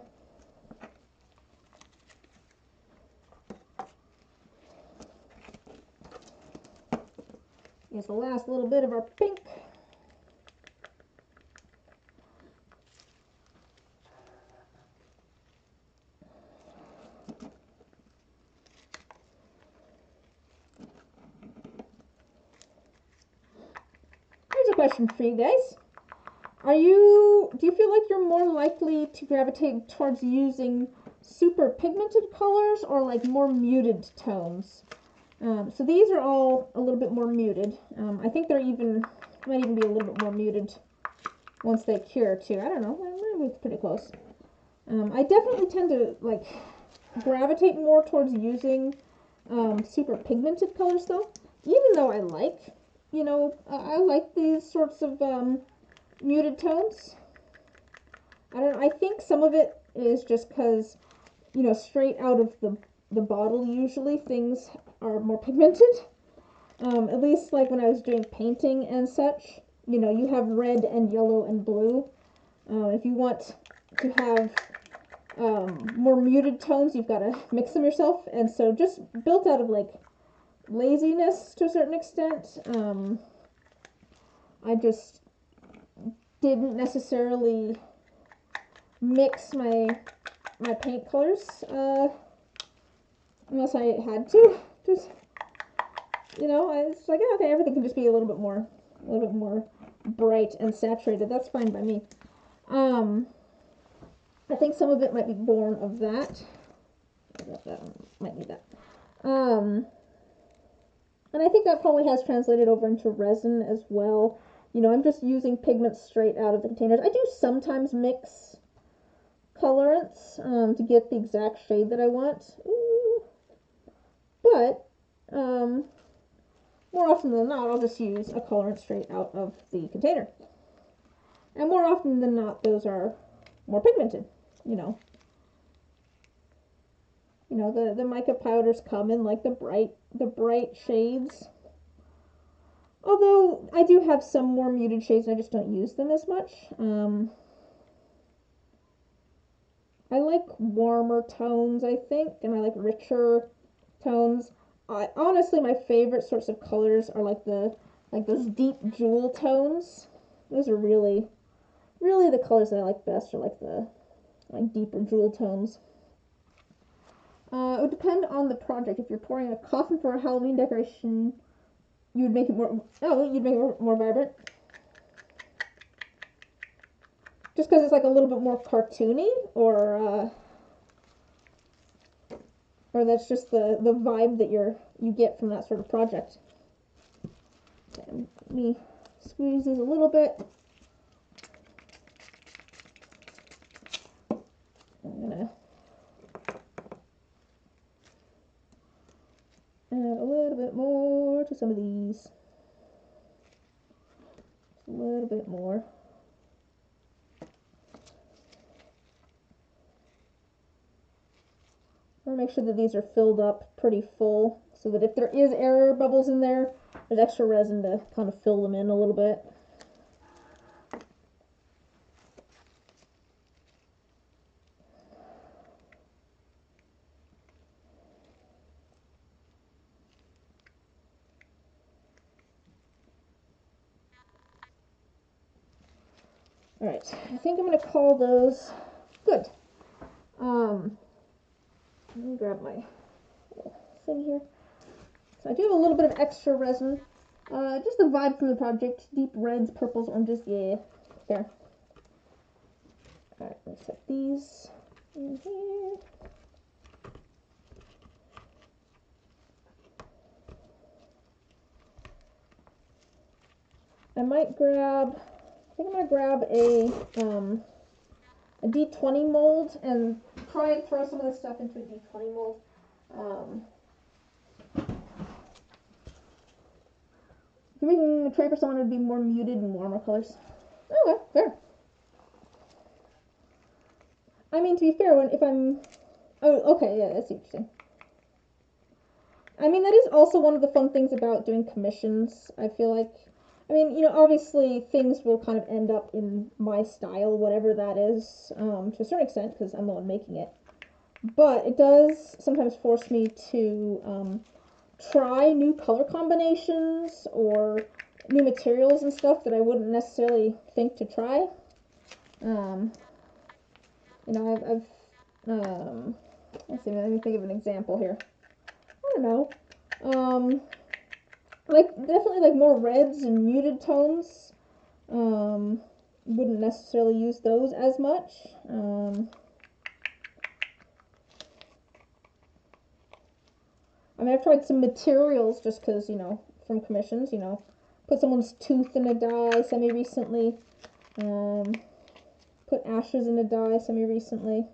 Use the last little bit of our pink. Here's a question for you guys. Do you feel like you're more likely to gravitate towards using super pigmented colors or like more muted tones? So these are all a little bit more muted. I think might even be a little bit more muted once they cure too. I don't know, maybe it's pretty close. I definitely tend to like gravitate more towards using super pigmented colors though, even though I like, I like these sorts of muted tones. I think some of it is just because, straight out of the bottle usually things are more pigmented. At least like when I was doing painting and such, you have red and yellow and blue. If you want to have more muted tones, you've got to mix them yourself. And so just built out of like laziness to a certain extent, I just didn't necessarily mix my paint colors unless I had to. Just it's like, okay, everything can just be a little bit more bright and saturated. That's fine by me. I think some of it might be born of that. That might need that. And I think that probably has translated over into resin as well. I'm just using pigments straight out of the containers. I do sometimes mix colorants to get the exact shade that I want. But more often than not, I'll just use a colorant straight out of the container. And more often than not, those are more pigmented, the mica powders come in like the bright shades. Although I do have some more muted shades and I just don't use them as much. I like warmer tones, I think, and I like richer tones. Honestly, my favorite sorts of colors are like those deep jewel tones. Those are really the colors that I like best, are like the deeper jewel tones. It would depend on the project. If you're pouring a coffin for a Halloween decoration, you'd make it more vibrant. Just because it's like a little bit more cartoony, or that's just the vibe that you get from that sort of project. Okay, let me squeeze these a little bit. I'm gonna add a little bit more to some of these. Just a little bit more. I want to make sure that these are filled up pretty full, so that if there is air bubbles in there, there's extra resin to kind of fill them in a little bit. Alright, I think I'm going to call those good. Let me grab my thing here. So I do have a little bit of extra resin. Just the vibe from the project. Deep reds, purples, oranges. Yeah, there. Alright, let's set these in here. I think I'm going to grab a D20 mold and try and throw some of this stuff into a D20 mold. you're making a tray for someone, it would be more muted and warmer colors. Okay, fair. I mean, to be fair, if I'm... Oh, okay, yeah, that's interesting. I mean, that is also one of the fun things about doing commissions, I feel like. I mean, obviously things will kind of end up in my style, whatever that is, to a certain extent, because I'm the one making it. But it does sometimes force me to try new color combinations or new materials and stuff that I wouldn't necessarily think to try. I've let's see, let me think of an example here. I don't know. Definitely like more reds and muted tones. Wouldn't necessarily use those as much. I mean, I've tried some materials just because, from commissions, put someone's tooth in a die semi-recently. Put ashes in a die semi-recently.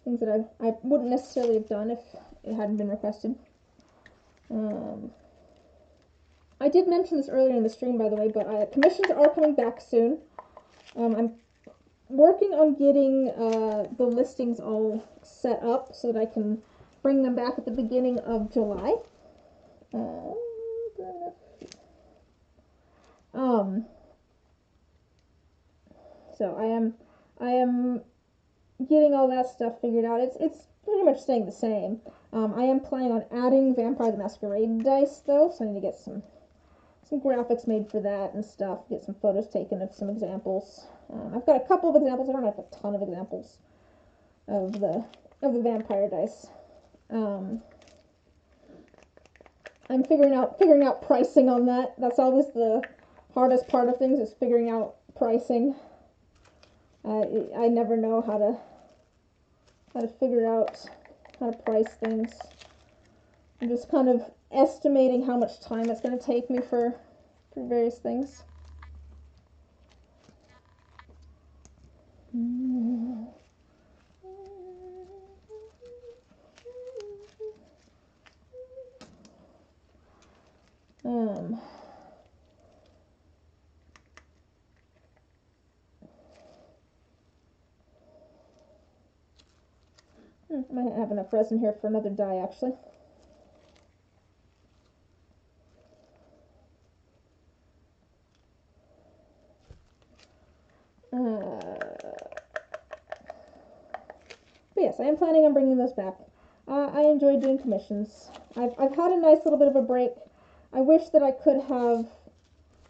Things that I wouldn't necessarily have done if it hadn't been requested. I did mention this earlier in the stream, by the way, but commissions are coming back soon. I'm working on getting the listings all set up so that I can bring them back at the beginning of July. So I am getting all that stuff figured out. It's pretty much staying the same. I am planning on adding Vampire the Masquerade dice though, so I need to get some graphics made for that and stuff. Get some photos taken of some examples. I've got a couple of examples. I don't have a ton of examples of the vampire dice. I'm figuring out pricing on that. That's always the hardest part of things, is figuring out pricing. I never know how to figure out how to price things. I'm just kind of estimating how much time it's going to take me for various things. I might have enough resin here for another die, actually. But yes, I am planning on bringing those back. I enjoy doing commissions. I've had a nice little bit of a break. I wish that I could have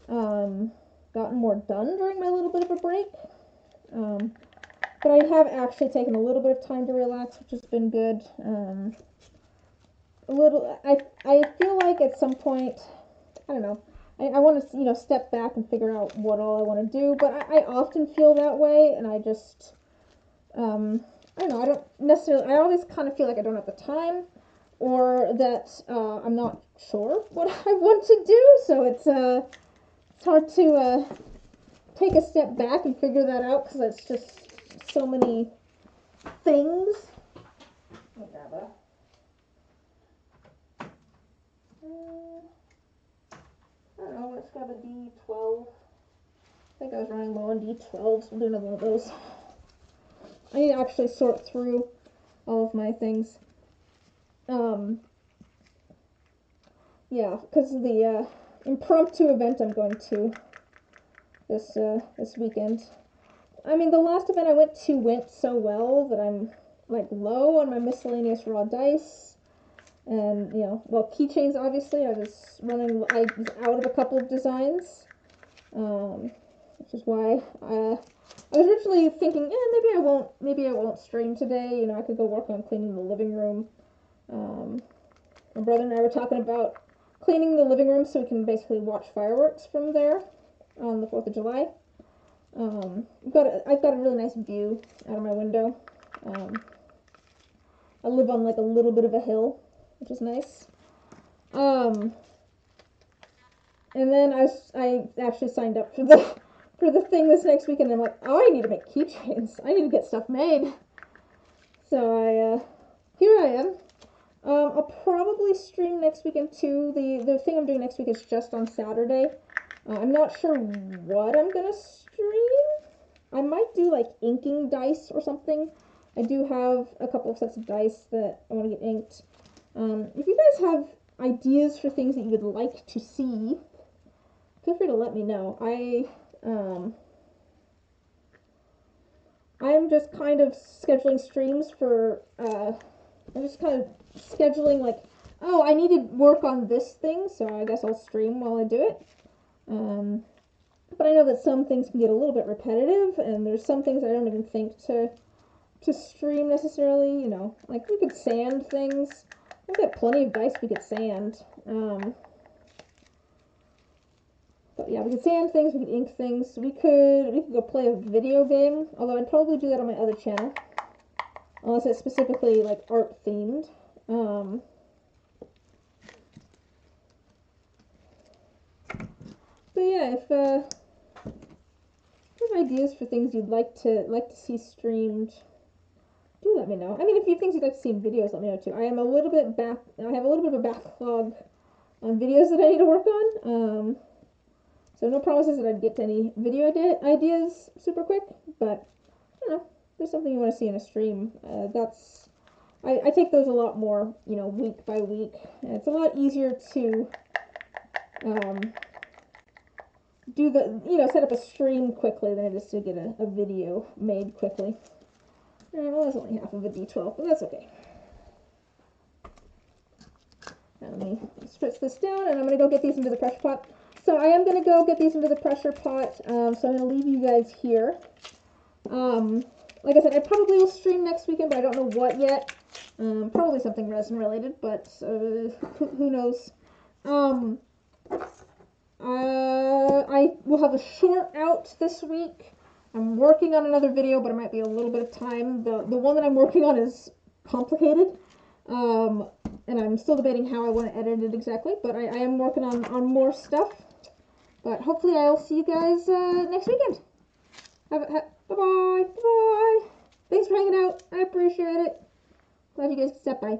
gotten more done during my little bit of a break. But I have actually taken a little bit of time to relax, which has been good. I feel like at some point, I don't know, I want to, step back and figure out what all I want to do, but I often feel that way, and I just, I don't know, I always kind of feel like I don't have the time, or that I'm not sure what I want to do, so it's hard to take a step back and figure that out, because it's just so many things. Let me grab I don't know, let's grab a D12. I think I was running low on D12s. We'll do another one of those. I need to actually sort through all of my things. Yeah, because of the impromptu event I'm going to this weekend. I mean, the last event I went to went so well that I'm like low on my miscellaneous raw dice. And, keychains, obviously, I was out of a couple of designs, which is why I was originally thinking, maybe I won't stream today, I could go work on cleaning the living room. My brother and I were talking about cleaning the living room so we can basically watch fireworks from there on the 4th of July. I've got a really nice view out of my window. I live on like a little bit of a hill, which is nice. And then I actually signed up for the thing this next weekend. And I'm like, oh, I need to make keychains. I need to get stuff made. So here I am, I'll probably stream next weekend too. The thing I'm doing next week is just on Saturday. I'm not sure what I'm gonna stream. I might do like inking dice or something. I do have a couple of sets of dice that I want to get inked. If you guys have ideas for things that you would like to see, feel free to let me know. I'm just kind of scheduling streams for, I'm just kind of scheduling like, oh, I need to work on this thing, so I guess I'll stream while I do it. But I know that some things can get a little bit repetitive, and there's some things I don't even think to stream necessarily, you know, like we could sand things. We've got plenty of dice we could sand. But yeah, we could sand things, we could ink things. We could go play a video game, although I'd probably do that on my other channel. Unless it's specifically like art themed. But yeah, if you have ideas for things you'd like to see streamed, do let me know. I mean, if you have things you'd like to see in videos, let me know too. I have a little bit of a backlog on videos that I need to work on. So no promises that I'd get to any video ideas super quick, but I don't know. If there's something you want to see in a stream, I take those a lot more, you know, week by week. And it's a lot easier to set up a stream quickly than it is to get a video made quickly. Well, that's only half of a D12, but that's okay. Now let me spritz this down, and I'm going to go get these into the pressure pot. So I am going to go get these into the pressure pot, so I'm going to leave you guys here. Like I said, I probably will stream next weekend, but I don't know what yet. Probably something resin related, but who knows. I will have a short out this week. I'm working on another video, but it might be a little bit of time. The one that I'm working on is complicated. And I'm still debating how I want to edit it exactly, but I am working on more stuff. But hopefully I'll see you guys next weekend. Bye-bye. Bye-bye. Thanks for hanging out. I appreciate it. Glad you guys stopped by.